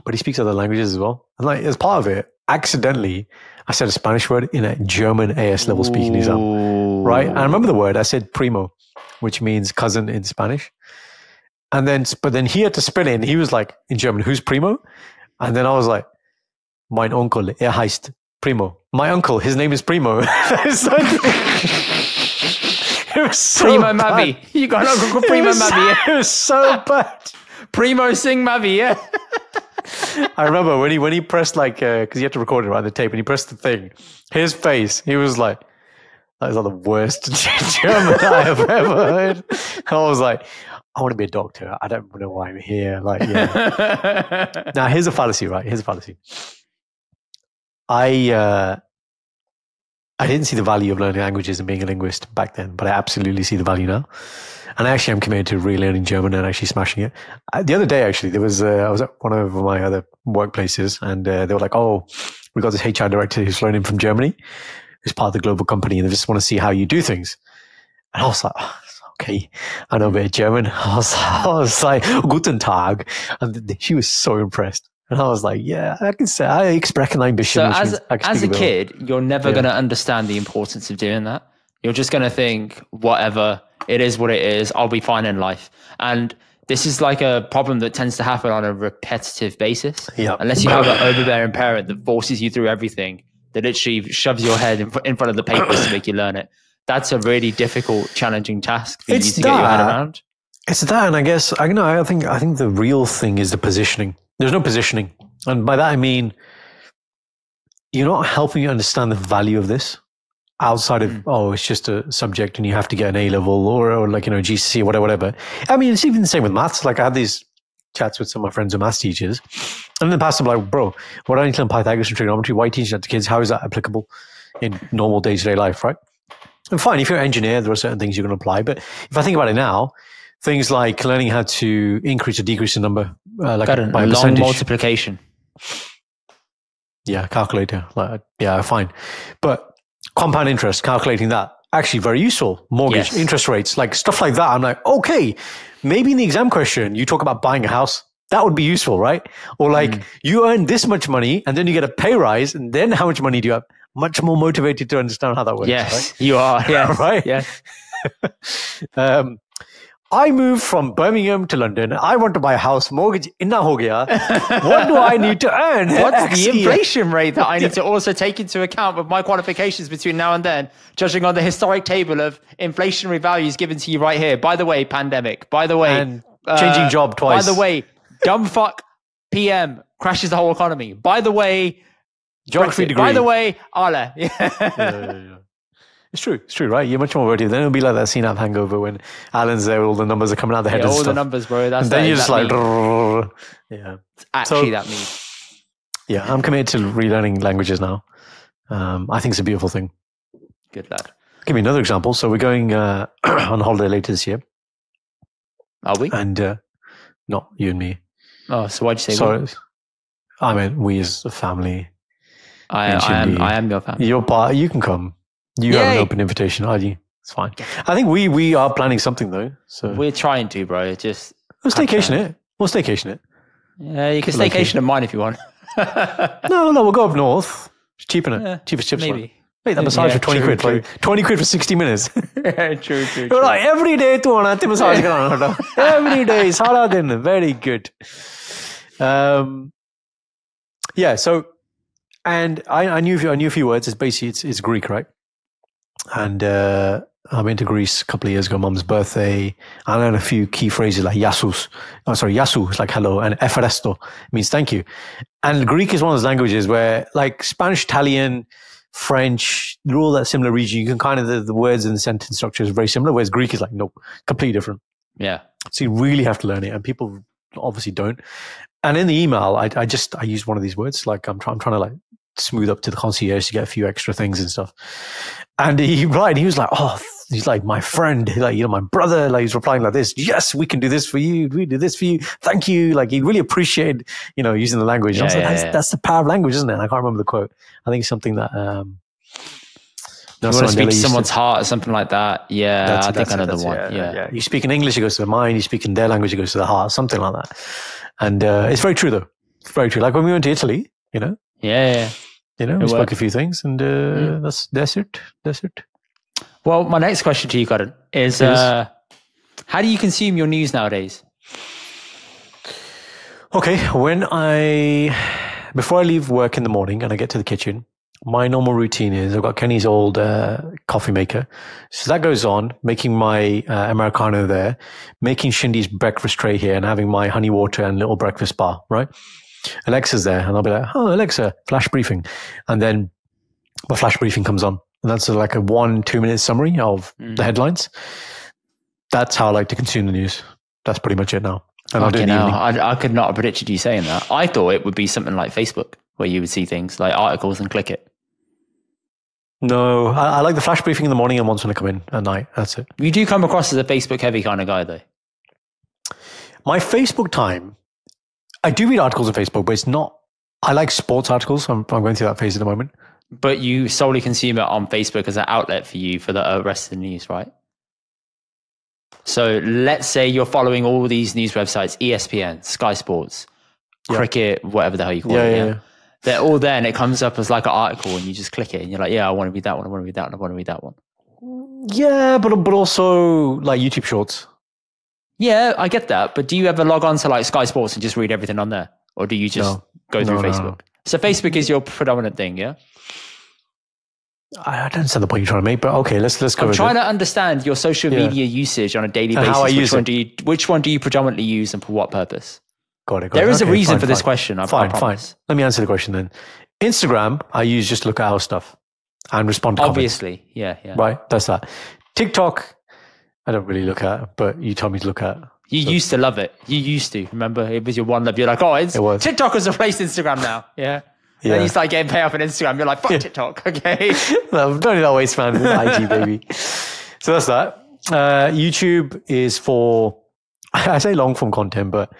but he speaks other languages as well. And like, as part of it, accidentally, I said a Spanish word in a German AS level speaking exam. Right? And I remember the word, I said primo, which means cousin in Spanish. And then, but then he had to spin it and he was like, in German, who's primo? And then I was like, mein Onkel, heißt Primo. My uncle, his name is Primo. It was so Primo bad. Mavi. You got an uncle called Primo Mavi. It was so bad. Primo Sing Mavi, yeah. I remember when he pressed like, because you had to record it right on the tape, and he pressed the thing, his face, he was like, that is like the worst German I have ever heard. I was like, I want to be a doctor. I don't know why I'm here. Like, yeah. Now, here's a fallacy, right? Here's a fallacy. I didn't see the value of learning languages and being a linguist back then, but I absolutely see the value now. And I actually am committed to relearning German and actually smashing it. The other day, actually, there was I was at one of my other workplaces, and they were like, "Oh, we got this HR director who's flown in from Germany, who's part of the global company, and they just want to see how you do things." And I was like, oh, "Okay, I know a bit of German." I was like, "Guten Tag," and she was so impressed. And I was like, yeah, I can say, I sprechen ein bisschen. So as a kid, you're never going to understand the importance of doing that. You're just going to think, whatever, it is what it is. I'll be fine in life. And this is like a problem that tends to happen on a repetitive basis. Yeah. Unless you have an overbearing parent that forces you through everything, that literally shoves your head in front of the papers to make you learn it. That's a really difficult, challenging task for you to get your head around. It's that, and I guess, I think the real thing is the positioning. There's no positioning. And by that, I mean, you're not helping you understand the value of this outside of, it's just a subject and you have to get an A-level or like, GCSE or whatever. I mean, it's even the same with maths. Like I had these chats with some of my friends who are maths teachers. And in the past, I'm like, bro, what do I need to learn Pythagoras and trigonometry? Why are you teaching that to kids? How is that applicable in normal day-to-day life, right? And fine, if you're an engineer, there are certain things you're going to apply. But if I think about it now, things like learning how to increase or decrease the number, like by a long multiplication. Yeah, calculator. Yeah, fine. But compound interest, calculating that, actually very useful. Mortgage, interest rates, like stuff like that. I'm like, okay, maybe in the exam question, you talk about buying a house. That would be useful, right? Or like, you earn this much money and then you get a pay rise, and then how much money do you have? Much more motivated to understand how that works. Yes, right? you are. Yeah, right. Yeah. I moved from Birmingham to London. I want to buy a house. Mortgage inna ho gaya. What do I need to earn? What's the inflation rate that I need to also take into account with my qualifications between now and then, judging on the historic table of inflationary values given to you right here? By the way, pandemic. By the way, and changing job twice. By the way, dumb fuck PM crashes the whole economy. By the way, geography degree. By the way, Allah. Yeah. It's true, right? You're much more motivated. Then it'll be like that scene of Hangover when Alan's there, all the numbers are coming out of the head and all stuff. the numbers, bro. That's and then you're just like, yeah. It's actually that meme. Yeah, I'm committed to relearning languages now. I think it's a beautiful thing. Good lad. I'll give you another example. So we're going on holiday later this year. Are we? And not you and me. Oh, so why'd you say Sorry. I meant we as a family. I am your family. Your part, you can come. You have an open invitation, Aldi. It's fine. I think we are planning something though. So we're trying to, bro. We'll staycation it. Yeah, you can staycation at mine if you want. No, we'll go up north. It's cheaper, cheapest chips. Maybe. Wait, that massage for 20 quid. Like 20 quid for 60 minutes. True. You're like, every day tu aana te massage karana. Every day, sara din. Very good. Yeah, so, and I knew a few words. It's basically, it's Greek, right? And I went to Greece a couple of years ago, Mum's birthday. I learned a few key phrases like yasus. Oh, sorry, yasu is like hello, and efresto means thank you. And Greek is one of those languages where, like Spanish, Italian, French, they're all that similar region. You can kind of, the words and the sentence structure is very similar, whereas Greek is like, nope, completely different. Yeah. So you really have to learn it, and people obviously don't. And in the email, I used one of these words, like I'm trying to like smooth up to the concierge to get a few extra things and stuff. And he replied, he was like, oh, he's like my friend, like, my brother, like he's replying like this. Yes, we can do this for you. We do this for you. Thank you. Like he really appreciated, using the language. I was like, that's the power of language, isn't it? And I can't remember the quote. I think it's something that, you want to speak to someone's heart or something like that. Yeah, I think I know the one. Yeah. You speak in English, it goes to the mind. You speak in their language, it goes to the heart, something like that. And it's very true, though. It's very true. Like when we went to Italy, Yeah. We spoke a few things, and that's it. Well, my next question to you, Karan, is how do you consume your news nowadays? Okay, before I leave work in the morning and I get to the kitchen, my normal routine is I've got Kenny's old coffee maker. So that goes on, making my Americano there, making Shindy's breakfast tray here, and having my honey water and little breakfast bar, right? Alexa's there, and I'll be like, oh, Alexa, flash briefing. And then my flash briefing comes on. And that's like a 1-2 minute summary of the headlines. That's how I like to consume the news. That's pretty much it now. And I'll do it in the evening. I could not have predicted you saying that. I thought it would be something like Facebook, where you would see things like articles and click it. No, I like the flash briefing in the morning and once when I come in at night. That's it. You do come across as a Facebook heavy kind of guy, though. My Facebook time, I do read articles on Facebook, but it's not. I like sports articles. I'm going through that phase at the moment. But you solely consume it on Facebook as an outlet for you for the rest of the news, right? So let's say you're following all these news websites, ESPN, Sky Sports, Cricket, whatever the hell you call it. Yeah. They're all there, and it comes up as like an article, and you just click it, and you're like, yeah, I want to read that one, I want to read that one, I want to read that one. Yeah, but also like YouTube Shorts. Yeah, I get that. But do you ever log on to like Sky Sports and just read everything on there? Or do you just go through Facebook? No. So Facebook is your predominant thing, yeah? I don't understand the point you're trying to make, but okay, let's go. I'm trying to understand your social media usage on a daily basis. How I use which one do you predominantly use and for what purpose? Got it. There is a reason for this question. Fine. Let me answer the question then. Instagram, I use just to look at our stuff and respond to Obviously, comments. Yeah. Right, that's that. TikTok, I don't really look at, but you told me to look at. You used to love it. You used to. Remember? It was your one love. You're like, it was. TikTok has replaced Instagram now. Yeah. Then you start getting paid off on Instagram. You're like, fuck TikTok, okay? No, don't do that waste, man. IG, baby. So that's that. YouTube is for, I say long form content, but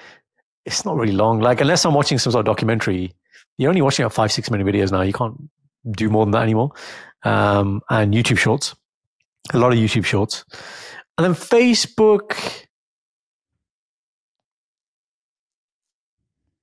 it's not really long. Like, unless I'm watching some sort of documentary, you're only watching 5-6 minute videos now. You can't do more than that anymore. And YouTube Shorts. A lot of YouTube Shorts. And then Facebook.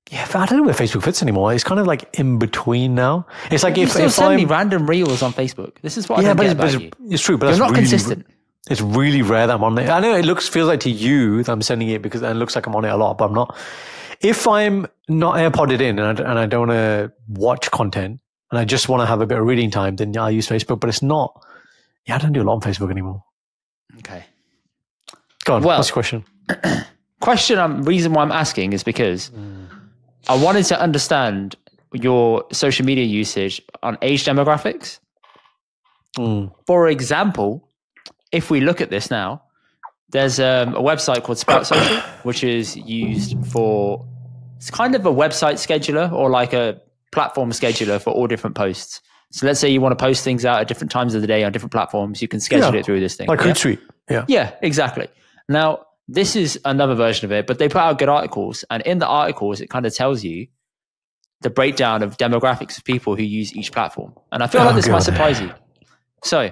Yeah, I don't know where Facebook fits anymore. It's kind of like in between now. It's like if send me random reels on Facebook. This is what I don't get about you. It's true, but you're that's not really consistent. It's really rare that I'm on it. I know it feels like to you that I'm sending it because it looks like I'm on it a lot, but I'm not. If I'm not AirPodded in and I don't want to watch content and I just want to have a bit of reading time, then I use Facebook. But it's not. Yeah, I don't do a lot on Facebook anymore. Okay. Go on. What's the question? Reason why I'm asking is because I wanted to understand your social media usage on age demographics. For example, if we look at this now, there's a website called Sprout Social, which is used for, it's kind of a website scheduler or like a platform scheduler for all different posts. So let's say you want to post things out at different times of the day on different platforms, you can schedule it through this thing. Like Hootsuite. Yeah. Yeah, exactly. Now, this is another version of it, but they put out good articles. And in the articles, it kind of tells you the breakdown of demographics of people who use each platform. And I feel like this might surprise you. So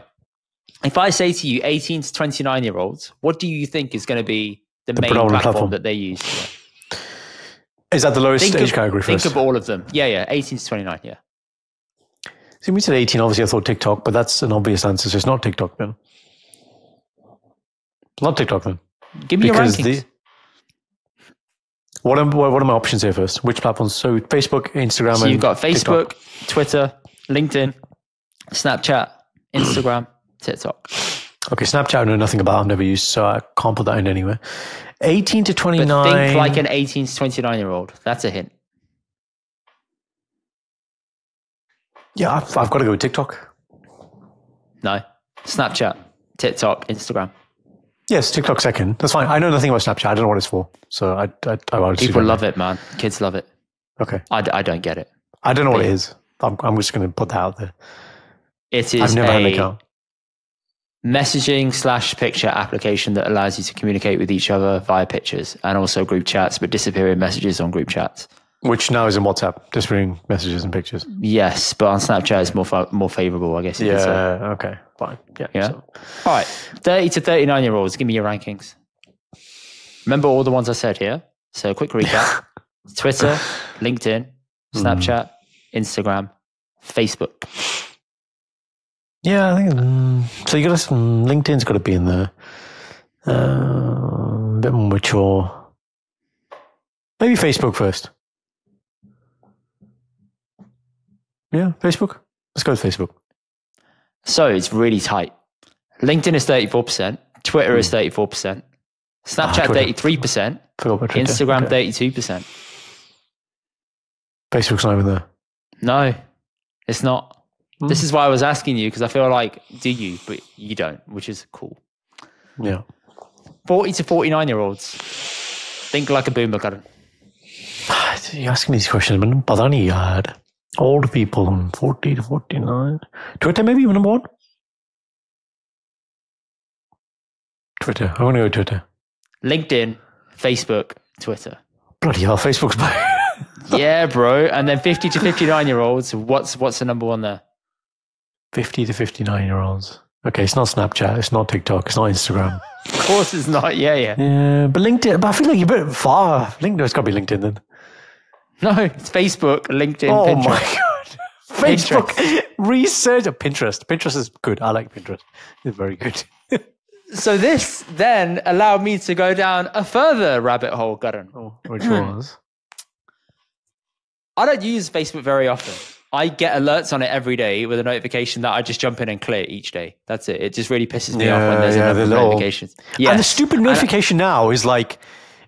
if I say to you 18 to 29-year-olds, what do you think is going to be the main platform that they use? Yeah. Is that the lowest age category for us? Think of all of them. Yeah, 18 to 29, yeah. See, we said 18. Obviously, I thought TikTok, but that's an obvious answer. So it's not TikTok then. Not TikTok then. Give me your rankings. What are my options here first? Which platforms? So Facebook, Instagram, so you've got TikTok. Facebook, Twitter, LinkedIn, Snapchat, Instagram, TikTok. Okay, Snapchat I know nothing about. I've never used, so I can't put that in anywhere. 18 to 29. But think like an 18 to 29-year-old. That's a hint. Yeah, I've got to go with TikTok. No. Snapchat, TikTok, Instagram. Yes, TikTok second. That's fine. I know nothing about Snapchat. I don't know what it's for. So I people love it, man. Kids love it. Okay. I don't get it. I don't know what it is. I'm just going to put that out there. It is I've never had an account. Messaging / picture application that allows you to communicate with each other via pictures and also group chats, but disappearing messages on group chats. Which now is in WhatsApp, disappearing messages and pictures. Yes, but on Snapchat it's more favorable, I guess. Yeah, okay, fine. Yeah. So. All right, 30 to 39-year-olds, give me your rankings. Remember all the ones I said here? So quick recap. Twitter, LinkedIn, Snapchat, Instagram, Facebook. Yeah, I think so. You got LinkedIn's got to be in there. A bit more mature. Maybe Facebook first. Yeah, Facebook. Let's go with Facebook. So it's really tight. LinkedIn is 34%. Twitter is 34%. Snapchat 33%. Instagram 32%. Facebook's not even there. No, it's not. This is why I was asking you, because I feel like, do you? But you don't, which is cool. Yeah. 40 to 49-year-olds. Think like a boomer, Karan. You're asking me these questions, but pata nahi yaar. Old people from 40 to 49. Twitter, maybe even number one? Twitter. I want to go Twitter. LinkedIn, Facebook, Twitter. Bloody hell, Facebook's back. Yeah, bro. And then 50 to 59-year-olds, what's the number one there? 50 to 59-year-olds. Okay, it's not Snapchat, it's not TikTok, it's not Instagram. Of course it's not, yeah. Yeah, but LinkedIn, but I feel like you're a bit far. LinkedIn, it's got to be LinkedIn then. No, it's Facebook, LinkedIn, oh Pinterest. Oh my God. Facebook, research, Pinterest. Pinterest is good. I like Pinterest. It's very good. So this then allowed me to go down a further rabbit hole, Karan. Oh, which was? I don't use Facebook very often. I get alerts on it every day with a notification that I just jump in and clear each day. That's it. It just really pisses me off when there's a notification. Yes. And the stupid notification now is like,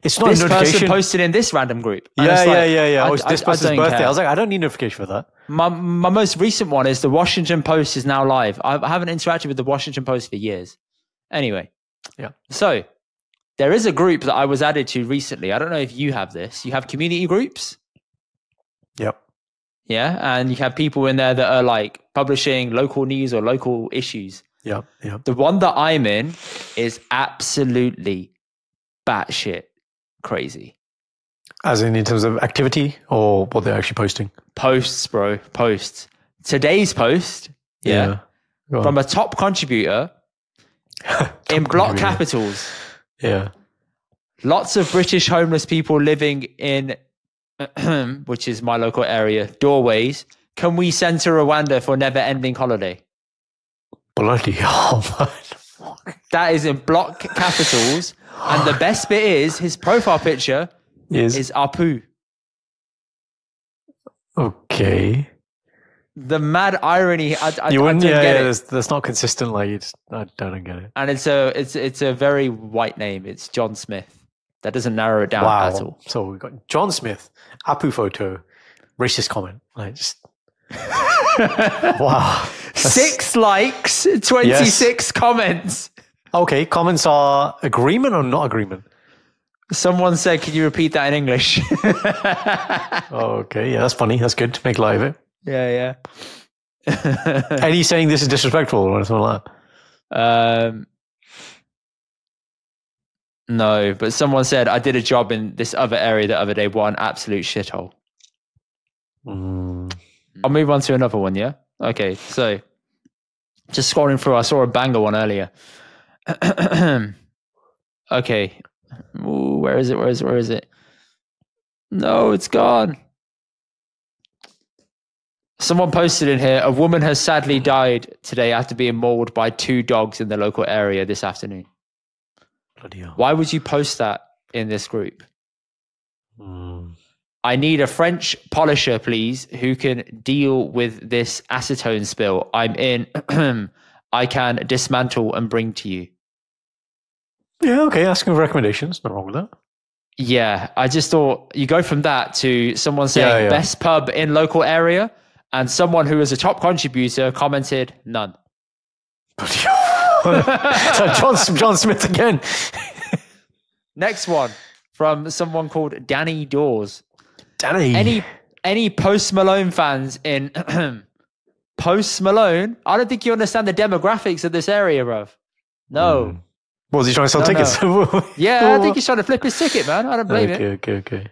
it's not this a notification. Person posted in this random group. Yeah. It's this person's birthday. I was like, I don't need a notification for that. My most recent one is the Washington Post is now live. I haven't interacted with the Washington Post for years. Anyway. Yeah. So there is a group that I was added to recently. I don't know if you have this. You have community groups. Yep. Yeah. And you have people in there that are like publishing local news or local issues. Yeah. The one that I'm in is absolutely batshit crazy. As in terms of activity or what they're actually posting? Posts, bro. Posts. Today's post, from a top contributor in block capitals. Yeah. Lots of British homeless people living in, which is my local area, doorways. Can we send to Rwanda for never-ending holiday? Bloody hell, man. That is in block capitals. And the best bit is his profile picture is Apu. Okay. The mad irony. I don't get it. That's not consistent. Like I don't get it. And it's a very white name. It's John Smith. That doesn't narrow it down at all. So we've got John Smith, Apu photo, racist comment. Like just wow. 6 likes, 26 comments. Okay, comments are agreement or not agreement? Someone said, can you repeat that in English? Okay, yeah, that's funny. That's good to make light of it. Yeah. And he's saying this is disrespectful or something like that? No, but someone said, I did a job in this other area the other day. What an absolute shithole. I'll move on to another one, yeah? Okay, so just scrolling through, I saw a banger one earlier. Okay. Ooh, where is it? No, it's gone. Someone posted in here, a woman has sadly died today after being mauled by 2 dogs in the local area this afternoon. Bloody hell. Why would you post that in this group? I need a French polisher, please, who can deal with this acetone spill. I'm in. I can dismantle and bring to you. Yeah, okay. Asking for recommendations. Not wrong with that. Yeah, I just thought you go from that to someone saying best pub in local area, and someone who is a top contributor commented none. So John Smith again. Next one from someone called Danny Dawes. Danny. Any Post Malone fans in Post Malone? I don't think you understand the demographics of this area, bruv. No. What was he trying to sell tickets? Yeah, I think he's trying to flip his ticket, man. I don't blame him. Okay.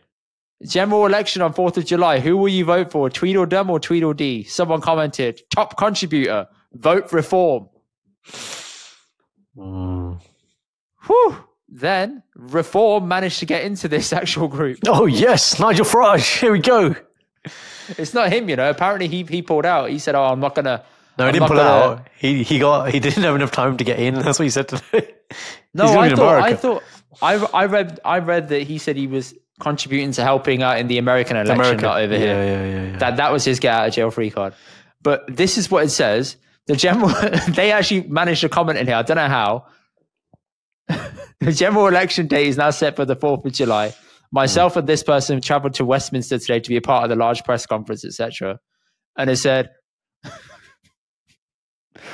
General election on 4th of July. Who will you vote for? Tweedledum or Tweedledee? Someone commented, top contributor, vote reform. Whew. Then reform managed to get into this actual group. Oh, yes. Nigel Farage. Here we go. It's not him, you know. Apparently he pulled out. He said, oh, I'm not going to. No, he didn't pull out. He didn't have enough time to get in. That's what he said today. No, I read that he said he was contributing to helping out in the American election, not over here. Yeah. That was his get out of jail free card. But this is what it says. The general, they actually managed to comment in here. I don't know how. The general election date is now set for the 4th of July. Myself and this person traveled to Westminster today to be a part of the large press conference, etc. And it said,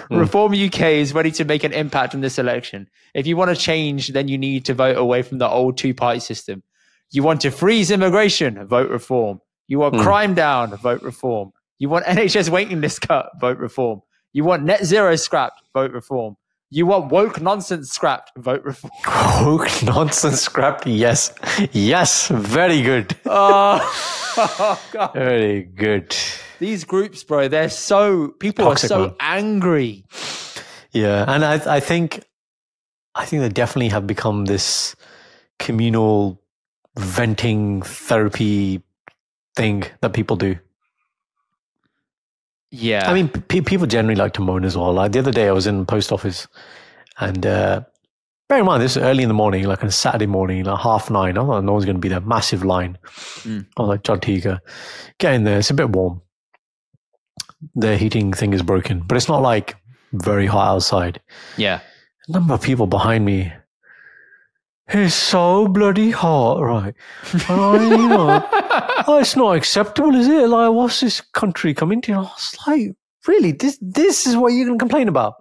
Reform UK is ready to make an impact on this election. If you want to change, then you need to vote away from the old 2-party system. You want to freeze immigration, vote reform. You want crime down, vote reform. You want NHS waiting list cut, vote reform. You want net zero scrapped, vote reform. You want woke nonsense scrapped, vote reform. Woke nonsense scrapped, yes. Yes, very good. Oh God. Very good. These groups, bro, people toxic, are so angry. Yeah, and I think they definitely have become this communal venting therapy thing that people do. Yeah. I mean, people generally like to moan as well. Like the other day I was in the post office and bear in mind, this is early in the morning, like on a Saturday morning, like 9:30. I thought no one's going to be there. Massive line. I was like, Jattika, get in there. It's a bit warm. The heating thing is broken, but it's not like very hot outside. Yeah. A number of people behind me. It's so bloody hot, right? It's not acceptable, is it? Like, what's this country coming to? I was like, really? This is what you're going to complain about?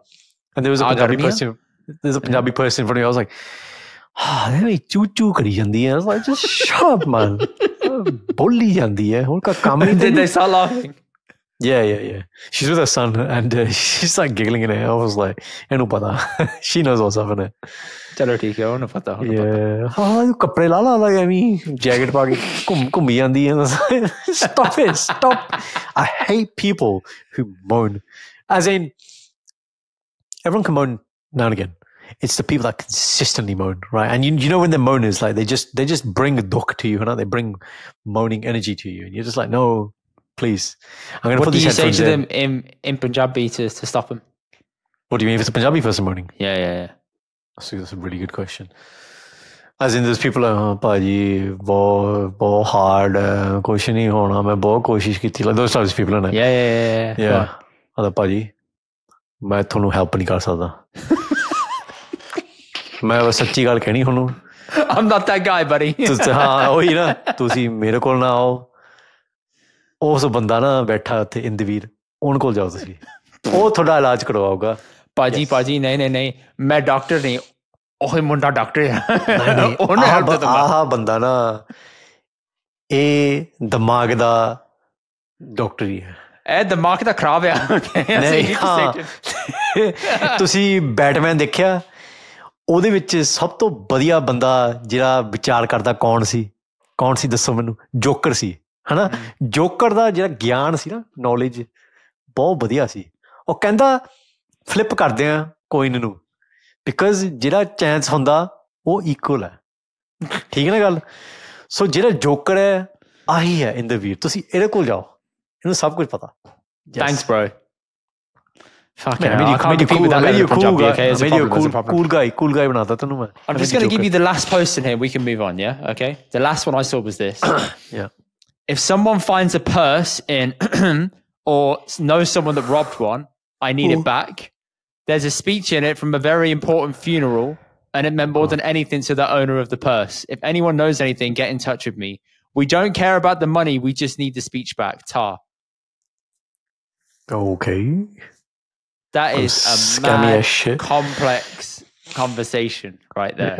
And there was a Punjabi person. There's a Punjabi person in front of me. I was like, I was like, just shut up, man. Did they start laughing? Yeah. She's with her son and she's like giggling in it. I was like, she knows what's up in it. Chalo theek hai, unnu pata. Yeah. Kapde la like I mean, jacket pa ke ghumi jandi hai. Stop it. Stop. I hate people who moan. As in, everyone can moan now and again. It's the people that consistently moan, right? And you know when they're moaners, like they just bring dukh to you, and they bring moaning energy to you, and you're just like, no, please. I'm gonna what put do these you say to headphones them in Punjabi to stop them? What do you mean if it's a Punjabi person moaning? Yeah. So that's a really good question. As in, there's people like, oh, Paji, बहुत hard, कुछ नहीं होना, मैं बहुत कोशिश की थी. Like those types of people, isn't it? Yeah. अरे Paji, मैं थोनू help नहीं कर सकता. मैं बस सच्ची गल कहनी थोनू. I'm not that guy, buddy. हाँ, वही ना. तुसी मेरे कोल ना आओ. उस बंदा ना बैठा ਉੱਥੇ ਇੰਦਵੀਰ. ਉਹਨ ਕੋਲ ਜਾਓ ਤੁਸੀਂ. ਉਹ ਤੁਹਾਡਾ ਇਲਾਜ ਕਰਵਾਊਗਾ. पाजी नहीं मैं डॉक्टर नहीं ओह मुंडा डॉक्टर है ਆਹ ਬੰਦਾ ਨਾ ਇਹ ਦਿਮਾਗ ਦਾ ਡਾਕਟਰ ਹੀ ਹੈ ਇਹ ਦਿਮਾਗ ਦਾ ਖਰਾਬ ਆ ਨਹੀਂ ਹਾਂ ਤੁਸੀਂ ਬੈਟਮੈਨ ਦੇਖਿਆ ਉਹਦੇ ਵਿੱਚ ਸਭ ਤੋਂ ਵਧੀਆ ਬੰਦਾ ਜਿਹੜਾ ਵਿਚਾਰ ਕਰਦਾ ਕੌਣ ਸੀ ਦੱਸੋ ਮੈਨੂੰ ਜੋਕਰ ਸੀ ਹਨਾ ਜੋਕਰ ਦਾ ਜਿਹੜਾ ਗਿਆਨ ਸੀ ਨਾ ਨੌਲੇਜ ਬਹੁਤ ਵਧੀਆ ਸੀ ਉਹ ਕਹਿੰਦਾ ਫਲਿੱਪ ਕਰਦੇ ਆ ਕੋਇਨ ਨੂੰ ਬਿਕਾਜ਼ ਜਿਹੜਾ ਚਾਂਸ ਹੁੰਦਾ ਉਹ ਇਕੁਅਲ ਹੈ ਠੀਕ ਹੈ ਨਾ ਗੱਲ ਸੋ ਜਿਹੜਾ ਜੋਕਰ ਹੈ ਆਹੀ ਹੈ ਇੰਦਰਵੀਰ ਤੁਸੀਂ ਇਹਦੇ ਕੋਲ ਜਾਓ ਇਹਨੂੰ ਸਭ ਕੁਝ ਪਤਾ Yes. Thanks, bro. Fucking Man, hell, I can't compete with that level of Punjabi, okay? There's a problem. Cool guy banata tha nu main. I'm just going to give you the last post in here. We can move on, yeah? Okay? The last one I saw was this. Yeah. If someone finds a purse in or knows someone that robbed one, I need it back. There's a speech in it from a very important funeral, and it meant more than anything to the owner of the purse. If anyone knows anything, get in touch with me. We don't care about the money. We just need the speech back. Tar. Okay. That is a mad, complex conversation right there.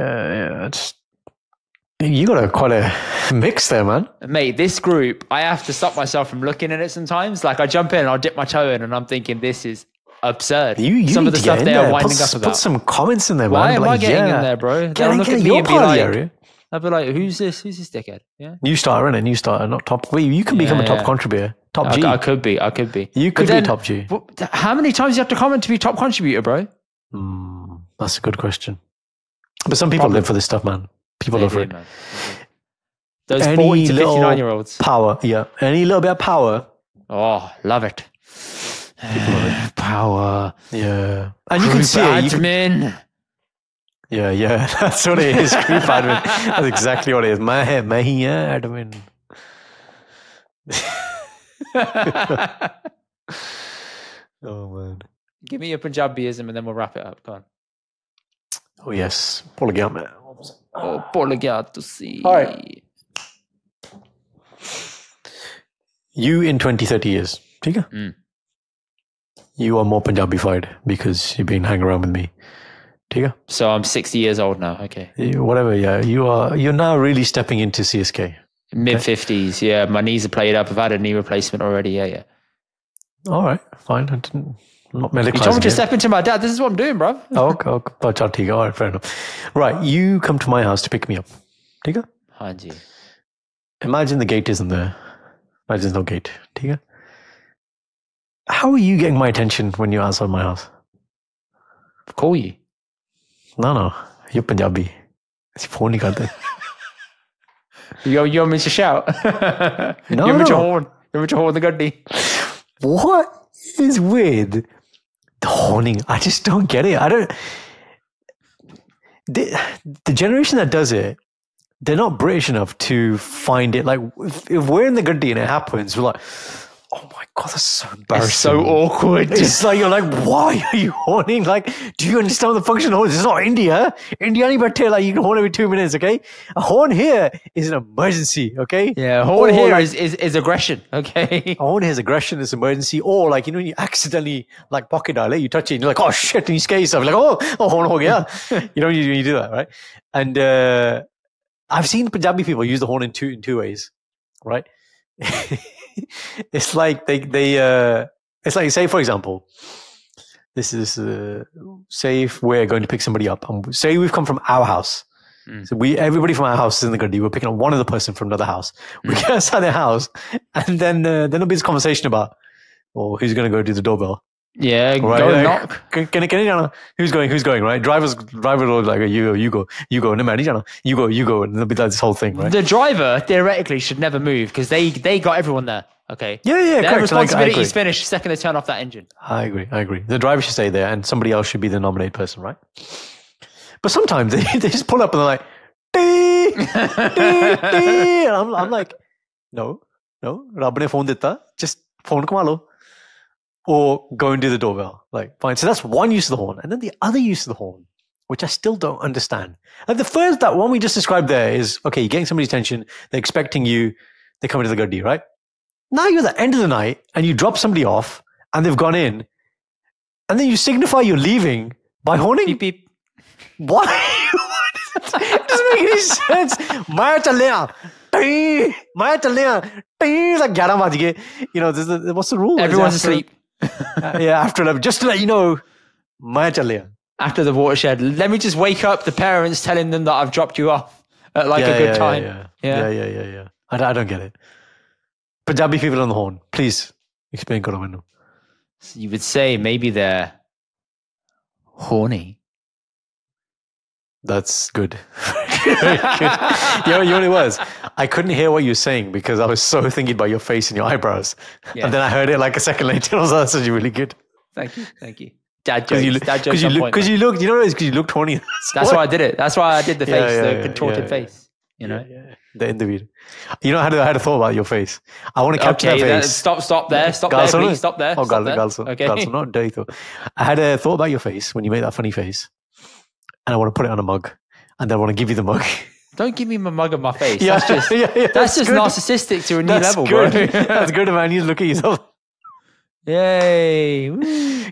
Yeah. You got quite a mix there, man. Mate, this group, I have to stop myself from looking at it sometimes. Like I jump in and I'll dip my toe in and I'm thinking, this is absurd. You some of the stuff they are winding up about. Put some comments in there, man. Why am I getting in there, bro? They'll look at me and be like, I'll be like, who's this dickhead? Yeah. New starter, innit? New starter, not top. Wait, you can become a top contributor. Top G. I could be. You could be top G. How many times do you have to comment to be top contributor, bro? That's a good question. But some people live for this stuff, man. People live for it. Man. Those 40 to 59-year-olds. Power, yeah. Any little bit of power. Oh, love it. Power. Yeah. And you can see it. Yeah. That's what it is. Group admin. That's exactly what it is. Admin. Oh, man. Give me a Punjabiism and then we'll wrap it up. Go on. Oh, yes. Polygamy. Polygamy to see. All right. You in 20, 30 years. You are more Punjabified because you've been hanging around with me. So I'm 60 years old now. Okay. Whatever, yeah. You're now really stepping into CSK. Mid-50s, yeah. My knees are played up. I've had a knee replacement already, yeah. All right, fine. I'm not medicalizing. You told me to step into my dad. This is what I'm doing, bro. Okay. All right, fair enough. Right, you come to my house to pick me up. Hanji. Imagine the gate isn't there. Imagine there's no gate. How are you getting my attention when you're outside my house? Call you. No. You're Punjabi. It's phone nahi karte. You want me to shout? No. You want me to horn the gaddi? What is with the horning? I just don't get it. The generation that does it, they're not British enough to find it. Like, if we're in the gaddi and it happens, we're like, oh my God, that's so embarrassing. It's so awkward. It's like, you're like, why are you horning? Like, do you understand the function of horns? It's not India. India only better, like, you can horn every 2 minutes, okay? A horn here is an emergency, okay? Yeah, horn here like, is aggression, okay? A horn here is aggression, is emergency. Or, like, when you accidentally, like, pocket dial it, you touch it, and you're like, oh shit, and you scare yourself. You're like, horn ho gaya. You do that, right? And I've seen Punjabi people use the horn in two ways, right? It's like it's like, say for example, this is say if we're going to pick somebody up, say we've come from our house, so everybody from our house is in the gaddi, we're picking up one other person from another house, we get outside their house, and then there'll be this conversation about, who's going to go do the doorbell. Yeah, right? go like, knock. Can who's going, right? Driver will like, you go, no man, you go, and there'll be like this whole thing, right? The driver theoretically should never move because they got everyone there. Okay. Yeah, Their correct. responsibility is finished the second they turn off that engine. I agree. The driver should stay there, and somebody else should be the nominated person, right? But sometimes they just pull up and they're like, dee, dee, dee. And I'm like, no, Rab ne phone ditta, just phone kama lo. Or go and do the doorbell. Like, fine. So that's one use of the horn. And then the other use of the horn, which I still don't understand. Like that one we just described there is, okay, you're getting somebody's attention, they're expecting you, they come into the gaddi, right? Now you're at the end of the night and you drop somebody off and they've gone in and then you signify you're leaving by horning? Beep, beep. Why? It doesn't make any sense. Main challiya. Like 11 baaj gaye. What's the rule? Everyone's asleep. After just to let you know, main challiya. After the watershed, let me just wake up the parents telling them that I've dropped you off at a good time. Yeah. I don't get it. Punjabi people on the horn, please explain karo mainu. So you would say maybe they're horny. That's good. Very good. You know what it was? I couldn't hear what you were saying because I was so thinking about your face and your eyebrows. Yeah. And then I heard it like a second later and I was like, that's actually really good. Thank you. Dad jokes. Because you look, you know what it is? Because you looked horny. That's why I did it. That's why I did the face, the contorted face. You know? Yeah. The interview. You know, I had a thought about your face. I want to capture that face. Stop there. Stop there, please. Stop there. Oh, Galso. Okay. Galso, not dirty thought. I had a thought about your face when you made that funny face. And I want to put it on a mug. And then I want to give you the mug. Don't give me my mug on my face. That's just narcissistic to a new level, bro. That's good, man. You look at yourself. Yay.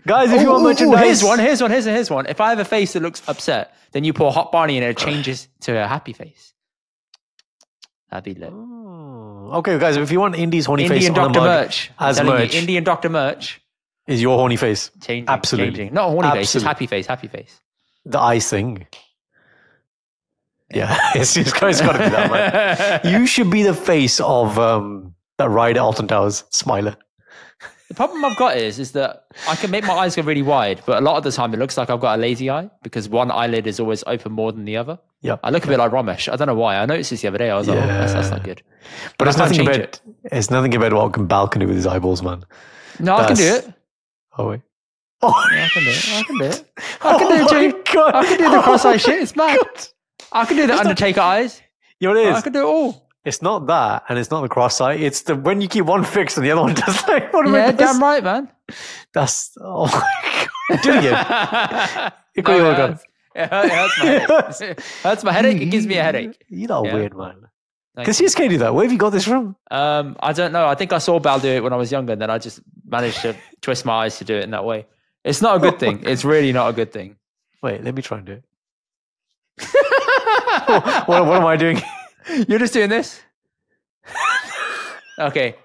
Guys, if you want merchandise. Here's one. If I have a face that looks upset, then you pour hot Barney and it changes to a happy face. That'd be lit. Oh. Okay, guys, if you want Indy's horny face on a mug merch, as merch. Indy and Dr. Merch. Is your horny face. Absolutely. Changing. Not a horny face, just happy face. The eyes thing. Yeah, it's got to be that, man. You should be the face of that ride at Alton Towers, Smiler. The problem I've got is that I can make my eyes go really wide, but a lot of the time it looks like I've got a lazy eye because one eyelid is always open more than the other. Yeah, I look a bit like Ramesh. I don't know why. I noticed this the other day. I was like, that's not good. But it's nothing about what Bal can do with his eyeballs, man. No, I can do it. Oh, wait. Oh, yeah, I can do it. I can do it, God. I can do the cross-eye shit. It's mad. I can do the Undertaker eyes. You know what it is? I can do it all. It's not that, and it's not the cross-eye. It's the when you keep one fixed and the other one does like what am I doing? Damn right, man. That's oh my God. Do it again. It hurts my headache. It hurts my headache. It gives me a headache. You're not weird, man. Because you just can't do that. Where have you got this from? I don't know. I think I saw Bal do it when I was younger, and then I just managed to twist my eyes to do it in that way. It's not a good thing. It's really not a good thing. Wait, let me try and do it. what am I doing? You're just doing this? Okay.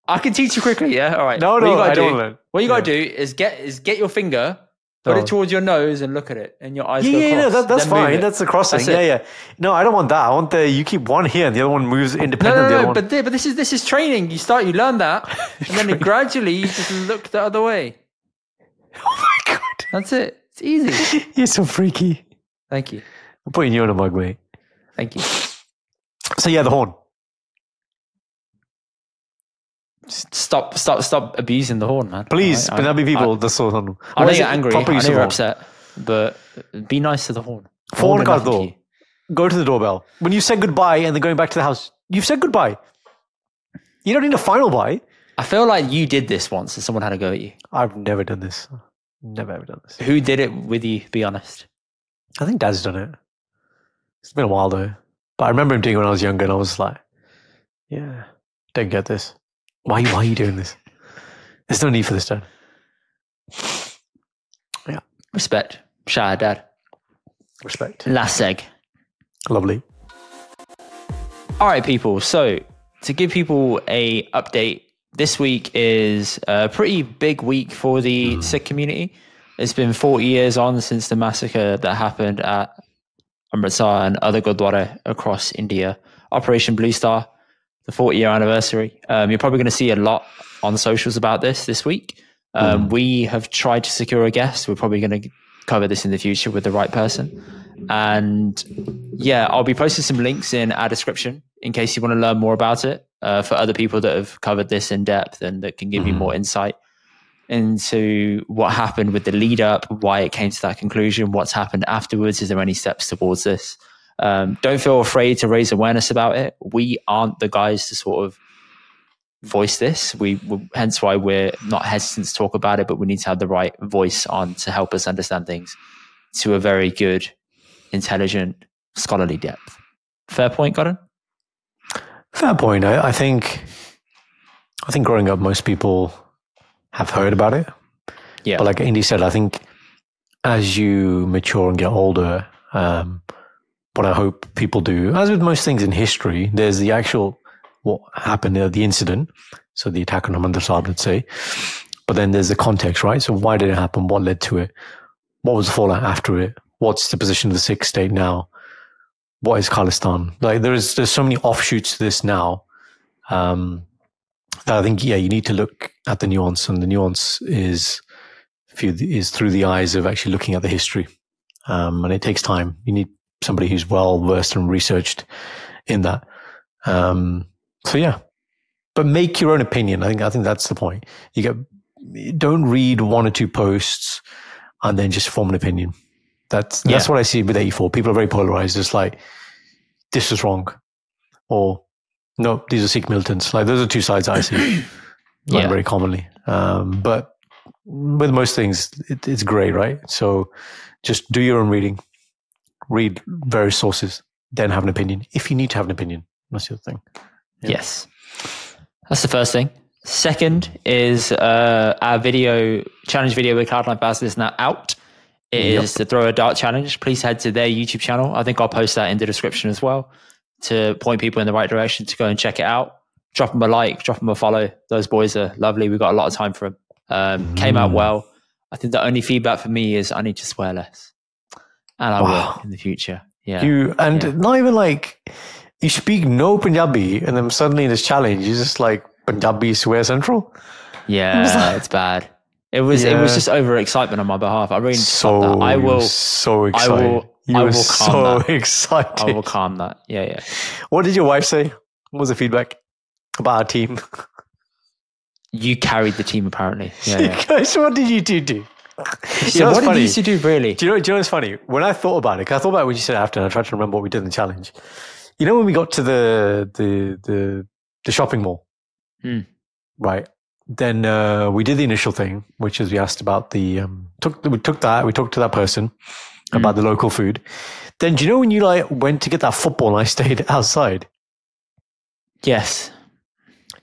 I can teach you quickly, yeah? All right. No, I don't learn. What you got to do is get your finger, put it towards your nose and look at it, and your eyes go across. Yeah, that's fine. That's the crossing. Yeah. No, I don't want that. I want you keep one here and the other one moves independently. No, but this is training. You learn that, and then gradually you just look the other way. Oh my God. That's it. It's easy. You're so freaky. Thank you. I'm putting you on a mug, mate. Thank you. So yeah, the horn. Stop abusing the horn, man. Please, Punjabi people, that's so horn. I know you're angry. I know you're upset, but be nice to the horn. Phone card though. Go to the doorbell. When you said goodbye and they're going back to the house, you've said goodbye. You don't need a final bye. I feel like you did this once and someone had a go at you. I've never done this. Never ever done this. Who did it with you, be honest? I think Dad's done it. It's been a while though. But I remember him doing it when I was younger and I was like, yeah, don't get this. Why are you doing this? There's no need for this, Dad. Yeah. Respect. Shout out, Dad. Respect. Last seg. Lovely. All right, people. So to give people a update, this week is a pretty big week for the Sikh community. It's been 40 years on since the massacre that happened at Amritsar and other Gurdwara across India. Operation Blue Star, the 40-year anniversary. You're probably going to see a lot on socials about this week. We have tried to secure a guest. We're probably going to cover this in the future with the right person. And yeah, I'll be posting some links in our description in case you want to learn more about it for other people that have covered this in depth and that can give you more insight into what happened with the lead up, why it came to that conclusion, what's happened afterwards. Is there any steps towards this? Don't feel afraid to raise awareness about it. We aren't the guys to sort of voice this. Hence why we're not hesitant to talk about it, but we need to have the right voice on to help us understand things to a very good, intelligent, scholarly depth. Fair point, Gordon? Fair point. I think growing up, most people have heard about it. Yeah. But like Indy said, I think as you mature and get older, what I hope people do, as with most things in history, there's the actual what happened, the incident, so the attack on Ahmad Sahib, let's say, but then there's the context, right? So why did it happen? What led to it? What was the fallout after it? What's the position of the Sikh state now? What is Khalistan? Like there's so many offshoots to this now that I think, you need to look at the nuance, and the nuance is through the eyes of actually looking at the history. And it takes time. You need somebody who's well versed and researched in that. So yeah, but make your own opinion. I think that's the point. Don't read one or two posts and then just form an opinion. That's what I see with 84. People are very polarized. It's like, this is wrong, or no, these are Sikh militants. Like, those are two sides I see very commonly. But with most things, it's grey, right? So just do your own reading, read various sources, then have an opinion if you need to have an opinion. That's the other thing. Yeah. Yes, that's the first thing. Second is our challenge video with Cloud9 Basil is now out. It is the Throw a Dart Challenge. Please head to their YouTube channel. I think I'll post that in the description as well to point people in the right direction to go and check it out. Drop them a like, drop them a follow. Those boys are lovely. We've got a lot of time for them. Came out well. I think the only feedback for me is I need to swear less. And I will in the future. Yeah. Not even like, you speak no Punjabi and then suddenly in this challenge, you're just like Punjabi swear central. Yeah, it's bad. It was just overexcitement on my behalf. I really need to stop that. I will. So excited. I will calm that. Excited. I will calm that. Yeah. What did your wife say? What was the feedback about our team? You carried the team, apparently. Yeah. So what did you two do? So what did you two do, really? Do you know what's funny? When I thought about it, because I thought about it when you said after, and I tried to remember what we did in the challenge. You know, when we got to the shopping mall, right? Then we did the initial thing, which is we asked about we talked to that person about the local food. Then do you know when you like went to get that football and I stayed outside? Yes.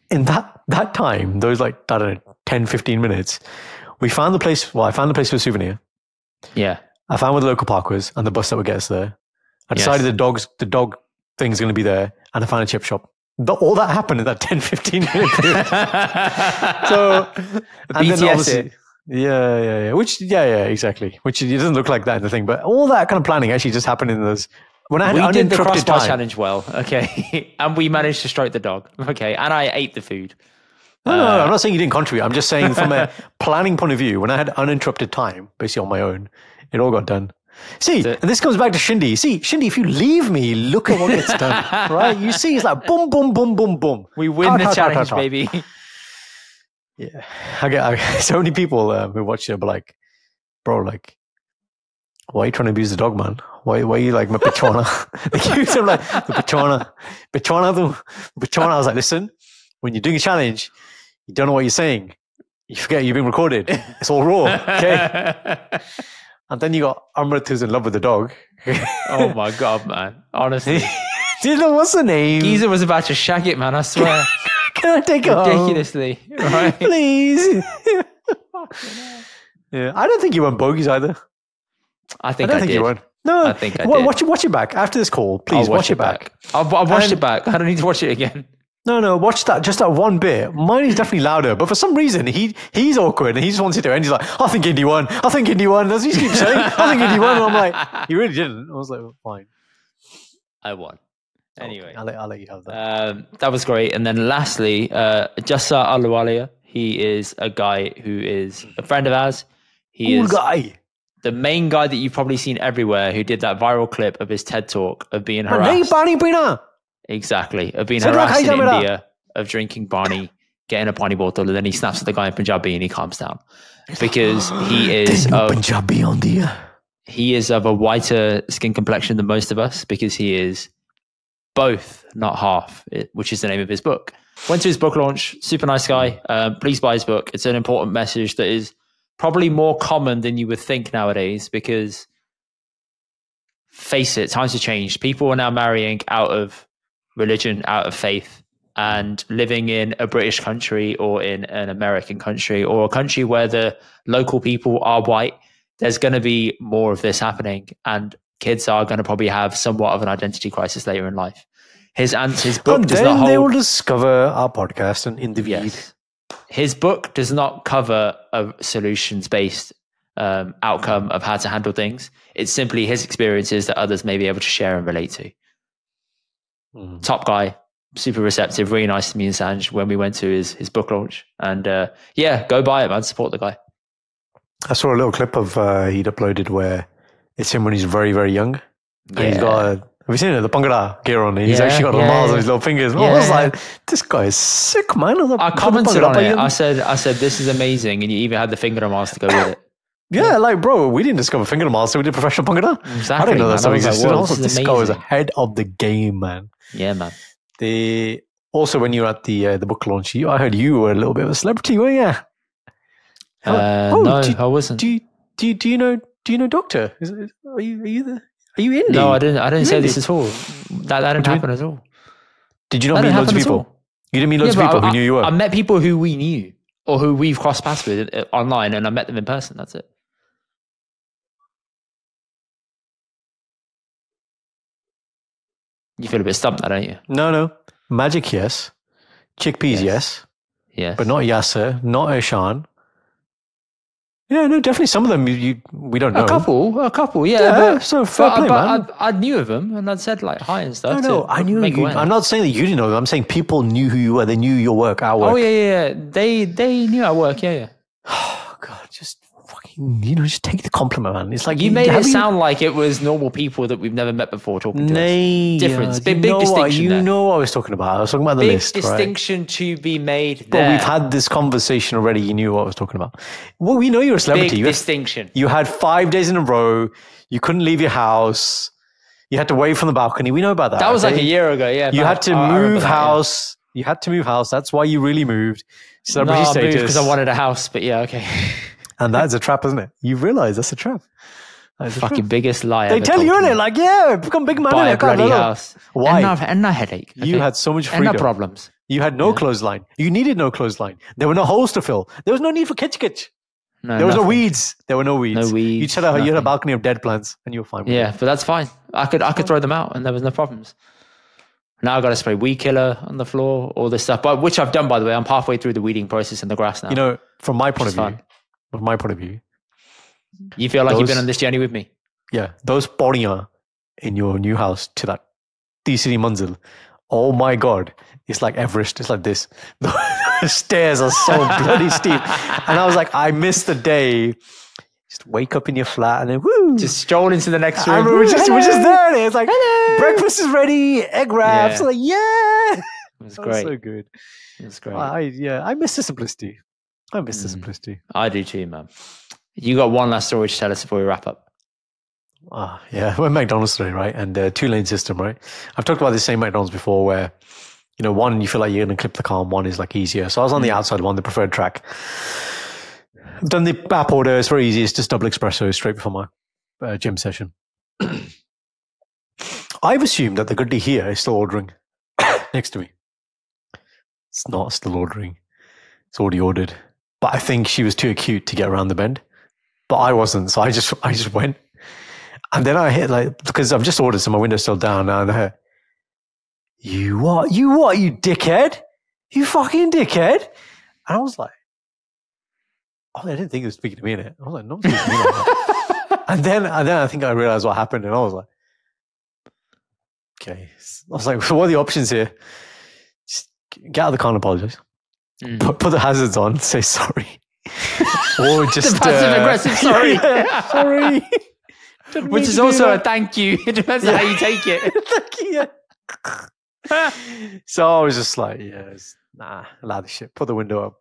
In that time, those like, I don't know, 10, 15 minutes, we found the place. Well, I found the place for a souvenir. Yeah. I found where the local park was and the bus that would get us there. I decided the dog thing's going to be there, and I found a chip shop. All that happened in that 10, 15 minute period. So, and then obviously, yeah. Exactly. Which it doesn't look like that in the thing, but all that kind of planning actually just happened in those. When I had we did the crossbar time. challenge well, okay, and we managed to stroke the dog, okay, and I ate the food. No, I'm not saying you didn't contribute. I'm just saying from a planning point of view, when I had uninterrupted time, basically on my own, it all got done. See, and this comes back to Shindy. See, Shindy, if you leave me, look at what gets done, right? You see, it's like boom, boom, boom, boom, boom. We win the challenge, baby. Yeah, I get so many people who watch it, but like, bro, like, why are you trying to abuse the dog, man? Why are you like my pachona? Like, you sound like the pachona. I was like, listen, when you're doing a challenge, you don't know what you're saying. You forget you're being recorded. It's all raw, okay? And then you got Amrit who's in love with the dog. Oh my God, man. Honestly. What's the name? Geezer was about to shag it, man. I swear. Can I take it ridiculously, home? Right? Please. Yeah, I don't think you went bogies either. I don't think you won. No, I think I did. Watch it back after this call. Please watch it back. I've watched it back. I don't need to watch it again. No, watch that. Just that one bit. Mine is definitely louder, but for some reason he's awkward and he just wants it to end. He's like, I think Indy won. That's what he keeps saying. I think Indy won. And I'm like, you really didn't. I was like, well, fine. I won. Anyway, okay, I'll let you have that. That was great. And then lastly, Jassa Ahluwalia. He is a guy who is a friend of ours. He is guy. The main guy that you've probably seen everywhere, who did that viral clip of his TED talk of being harassed. Exactly, of being harassed in India, of drinking Barney, getting a Pani bottle, and then he snaps at the guy in Punjabi and he calms down because he is Punjabi on the. He is of a whiter skin complexion than most of us because he is both, not half, which is the name of his book. Went to his book launch. Super nice guy. Please buy his book. It's an important message that is probably more common than you would think nowadays because, face it, times have changed. People are now marrying out of religion, out of faith, and living in a British country or in an American country or a country where the local people are white. There's going to be more of this happening, and kids are going to probably have somewhat of an identity crisis later in life. His book does not hold... they will discover our podcast and in the feed. Yes. His book does not cover a solutions-based outcome of how to handle things. It's simply his experiences that others may be able to share and relate to. Top guy, super receptive, really nice to me and Sanj when we went to his book launch. And go buy it, man. Support the guy. I saw a little clip of he'd uploaded where it's him when he's very, very young. And he's got, have you seen it? The Bhangra gear on. He's actually got the miles on his little fingers. I was like, this guy is sick, man. I commented on it. I said, this is amazing. And you even had the finger miles to go with it. Yeah, like, bro, we didn't discover finger miles, so we did professional Bhangra. Exactly. I didn't know that stuff existed. Like, this guy was ahead of the game, man. Yeah, man. Also, when you were at the book launch, I heard you were a little bit of a celebrity, weren't you? No, I wasn't. Do you know Doctor? Are you Indy? No, I didn't say this at all. That didn't happen at all. Did you not meet loads of people? You didn't meet loads of people who knew you were? I met people who we knew or who we've crossed paths with online, and I met them in person. That's it. You feel a bit stumped, don't you? No. Magic, yes. Chickpeas, yes. Yes. But not Yasser, not Ishan. Yeah, no, definitely some of them we don't know. A couple, yeah. So fair play, man. I knew of them, and I'd said like hi and stuff. No, I knew you. I'm not saying that you didn't know them. I'm saying people knew who you were. They knew your work, our work. Oh yeah. They knew our work. Yeah. Oh God, just fucking, just take the compliment, man. It's like you made it sound like it was normal people that we've never met before talking to us. Difference, big distinction. You know what I was talking about. I was talking about the list. Big distinction to be made there. But we've had this conversation already. You knew what I was talking about. Well, we know you're a celebrity. Big distinction. You had 5 days in a row. You couldn't leave your house. You had to wave from the balcony. We know about that. That was like a year ago. Yeah. You had to move house. Yeah. You had to move house. That's why you really moved. Celebrity status. Because I wanted a house. But yeah, okay. And that's a trap, isn't it? You realize that's a trap. That's fucking biggest lie. They tell you, innit? Like, yeah, become big man. Buy a bloody house. Why? And no headache. You had so much freedom. And no problems. You had no clothesline. You needed no clothesline. There were no holes to fill. There was no need for kitch. No, there was no weeds. There were no weeds. No weeds. You just had a balcony of dead plants, and you were fine with it. But that's fine. I could throw them out, and there was no problems. Now I've got to spray weed killer on the floor, all this stuff, which I've done, by the way. I'm halfway through the weeding process in the grass now. From my point of view, you feel like you've been on this journey with me? Yeah. Those poriyan in your new house to that Tisri manzil. Oh my God. It's like Everest. It's like this. The stairs are so bloody steep. And I was like, I missed the day. Just wake up in your flat and then woo. Just stroll into the next room. We're just there. And it's like, breakfast is ready. Egg wraps. Like, yeah. It was great. So good. It was great. I miss the simplicity. I do too, man. You got one last story to tell us before we wrap up. Yeah, we're at McDonald's today, right? And 2-lane system, right? I've talked about this same McDonald's before where, one, you feel like you're going to clip the car and one is like easier. So I was on the outside one, the preferred track. I've done the app order. It's very easy. It's just double espresso straight before my gym session. I've assumed that the goodie here is still ordering next to me. It's not still ordering. It's already ordered. But I think she was too acute to get around the bend. But I wasn't. So I just went. And then I hit because I've just ordered, so my window's still down now. And I heard, you what, you dickhead? You fucking dickhead? And I was like, I didn't think he was speaking to me in it. I was like, no one's speaking to me like that. and then I think I realized what happened. And I was like, okay. I was like, so what are the options here? Just get out of the car and apologize. Put the hazards on, say sorry. Or just... the passive-aggressive sorry. Sorry. Which is also a thank you. It depends on how you take it. Thank you. So I was just like, allow this shit. Put the window up.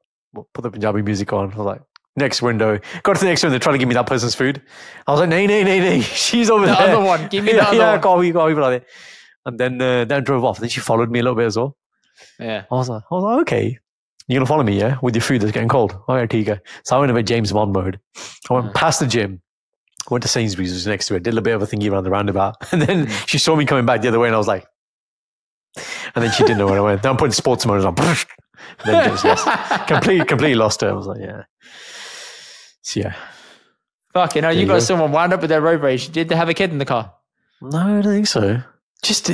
Put the Punjabi music on. I was like, next window. Got to the next window. Trying to give me that person's food. I was like, nay. She's over there. The other one. Give me the other one. Got me like that. And then drove off. Then she followed me a little bit as well. Yeah. I was like, okay. You're going to follow me, yeah? With your food that's getting cold. All right, Tika. So I went into James Bond mode. I went past the gym. Went to Sainsbury's, which was next to it. Did a bit of a thingy around the roundabout. And then she saw me coming back the other way and I was like... And then she didn't know where I went. Then I'm putting sports mode on. And then just lost. Completely lost her. I was like, yeah. So, yeah. Fucking hell, you got someone wound up with their road rage. Did they have a kid in the car? No, I don't think so. Just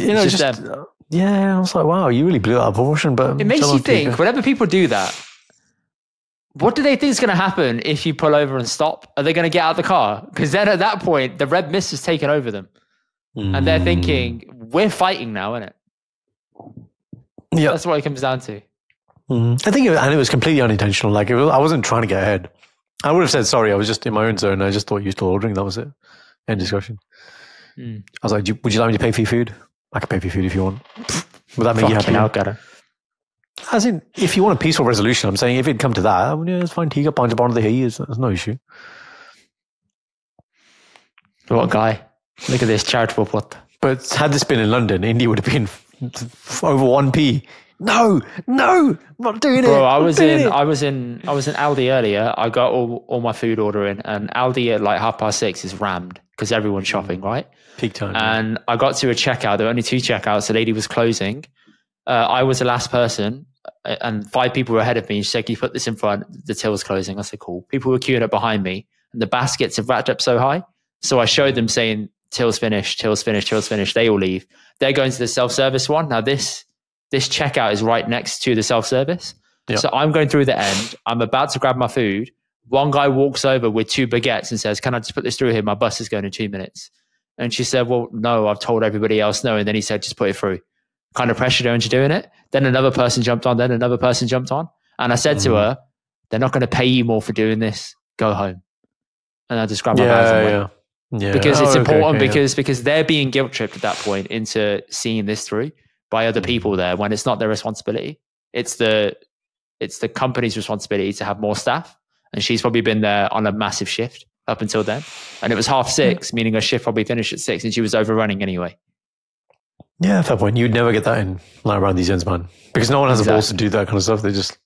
yeah, I was like, wow, you really blew that out of proportion. But it makes you think, whenever people do that, what do they think is going to happen if you pull over and stop? Are they going to get out of the car? Because then at that point, the red mist has taken over them. And they're thinking, we're fighting now, innit? Yeah. That's what it comes down to. I think it was completely unintentional. Like, I wasn't trying to get ahead. I would have said sorry. I was just in my own zone. I just thought you were still ordering. That was it. End discussion. I was like, would you like me to pay for your food? I can pay for your food if you want. Would that make you happy? I'll get it. As in, if you want a peaceful resolution, I'm saying if it come to that, yeah, it's fine. There's no issue. What a guy. Look at this charitable plot. But had this been in London, Indy would have been over 1p. No, I'm not doing it. Bro, I was in Aldi earlier. I got all my food order in, and Aldi at like 6:30 is rammed because everyone's shopping, right? Peak time. And I got to a checkout. There were only 2 checkouts. The lady was closing. I was the last person, and 5 people were ahead of me. She said, "Can you put this in front? The till's closing." I said, "Cool." People were queuing up behind me, and the baskets have racked up so high. So I showed them saying, "Till's finished, till's finished, till's finished." They all leave. They're going to the self-service one. Now this checkout is right next to the self-service. Yep. So I'm going through the end. I'm about to grab my food. One guy walks over with 2 baguettes and says, "Can I just put this through here? My bus is going in 2 minutes." And she said, "Well, no, I've told everybody else no." And then he said, "Just put it through." Kind of pressured her into doing it. Then another person jumped on. Then another person jumped on. And I said to her, "They're not going to pay you more for doing this. Go home." And I just grabbed my bags and went. Yeah. Because it's important because they're being guilt tripped at that point into seeing this through by other people there when it's not their responsibility. It's the company's responsibility to have more staff. And she's probably been there on a massive shift up until then. And it was 6:30, meaning her shift probably finished at 6 and she was overrunning anyway. Yeah, at that point, you'd never get that in like around these ends, man. Because no one has the balls to do that kind of stuff. They're just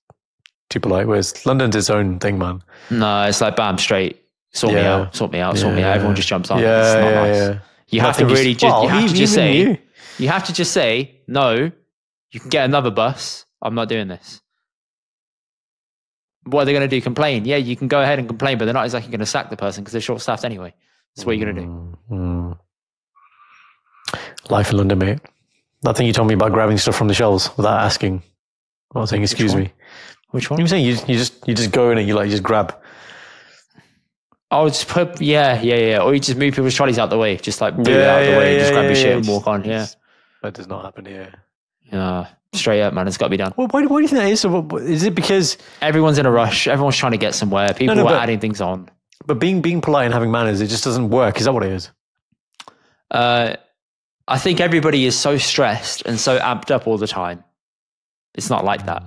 too polite. Whereas London's its own thing, man. No, it's like bam, straight. Sort me out. Everyone just jumps on. It's not nice. Yeah. You have to really you have to just say, "No, you can get another bus. I'm not doing this." What are they going to do? Complain? Yeah, you can go ahead and complain, but they're not exactly going to sack the person because they're short-staffed anyway. That's what you're going to do. Life in London, mate. That thing you told me about grabbing stuff from the shelves without asking. I was saying, excuse me. Which one? You were saying you just go in and you just grab. Oh, just put, yeah. Or you just move people's trolleys out the way. Just like move it out the way and just grab your shit and walk on. Yeah. That does not happen here. Yeah. Straight up, man. It's got to be done. Well, why do you think that is? So, is it because everyone's in a rush? Everyone's trying to get somewhere. People are adding things on. But being polite and having manners, it just doesn't work. Is that what it is? I think everybody is so stressed and so amped up all the time. It's not like that.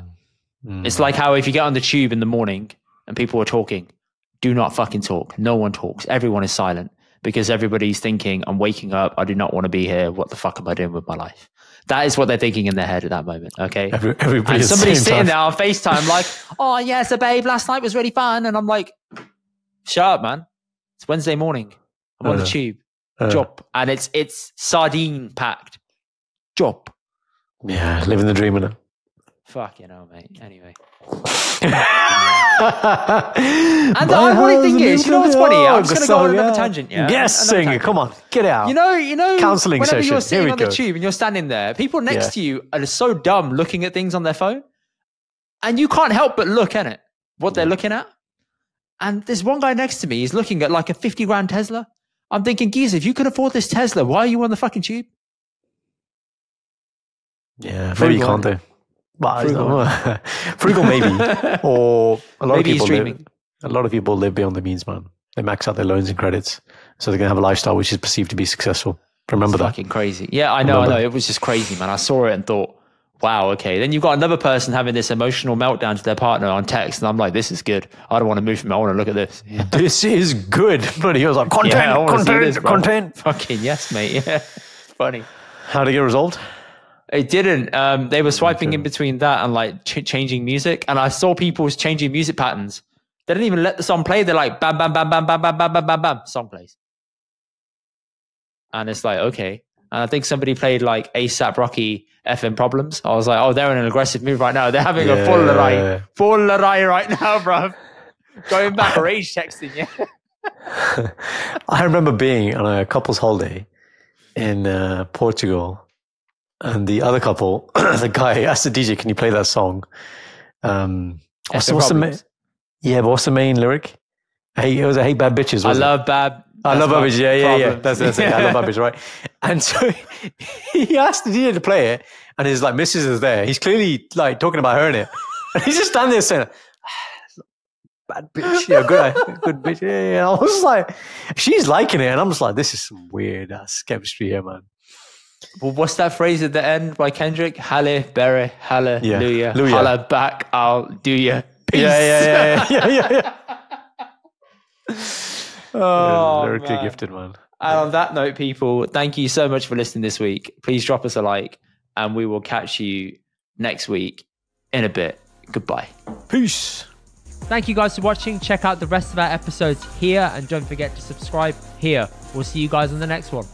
It's like how if you get on the tube in the morning and people are talking, do not fucking talk. No one talks. Everyone is silent because everybody's thinking, "I'm waking up. I do not want to be here. What the fuck am I doing with my life?" That is what they're thinking in their head at that moment. Okay. Everybody's somebody's sitting there on FaceTime like, "Oh yeah, so babe, last night was really fun." And I'm like, "Shut up, man. It's Wednesday morning. I'm on the tube. Job." And it's sardine packed. Job. Yeah, living the dream, innit? Fuck mate. Anyway. And the ironic thing is, you know what's funny? I'm just going to go on another tangent. Yeah. Yes, singer. Come on, get out. You know. Counseling whenever session. You're sitting on the tube and you're standing there, people next to you are so dumb looking at things on their phone, and you can't help but look at it. What they're looking at, and there's one guy next to me. He's looking at like a 50 grand Tesla. I'm thinking, geez, if you can afford this Tesla, why are you on the fucking tube? Yeah, maybe you can't do. Frugal maybe, or a lot of people live beyond their means, man. They max out their loans and credits, so they're gonna have a lifestyle which is perceived to be successful. Remember that? Fucking crazy. Yeah, I know. It was just crazy, man. I saw it and thought, wow, okay. Then you've got another person having this emotional meltdown to their partner on text, and I'm like, this is good. I don't want to move from it. I want to look at this. Yeah. This is good. But he was like, content. Fucking yes, mate. Yeah, it's funny. How did it get resolved? It didn't. They were swiping in between that and like changing music, and I saw people changing music patterns. They didn't even let the song play. They're like, bam, bam, bam, bam, bam, bam, bam, bam, bam, bam. Song plays, and it's like, okay. And I think somebody played like ASAP Rocky FM Problems. I was like, oh, they're in an aggressive move right now. They're having a full Larai right now, bro. Going back, rage texting, yeah. I remember being on a couple's holiday in Portugal. And the other couple, the guy asked the DJ, "Can you play that song?" What's the main lyric? Hey, it was a "Hey Bad Bitches." I love bad bitches. Yeah. That's it. I love bad bitches, right? And so he asked the DJ to play it, and his like missus is there. He's clearly like talking about her in it, and he's just standing there saying, bad bitch. Yeah, good bitch. Yeah. I was like, she's liking it, and I'm just like, this is some weird ass chemistry here, man. Well, what's that phrase at the end by Kendrick? Halle Berry, hallelujah, holla back, I'll do ya. Peace. Yeah. Oh, lyrically gifted, man. And on that note, people, thank you so much for listening this week. Please drop us a like, and we will catch you next week in a bit. Goodbye. Peace. Thank you guys for watching. Check out the rest of our episodes here, and don't forget to subscribe here. We'll see you guys on the next one.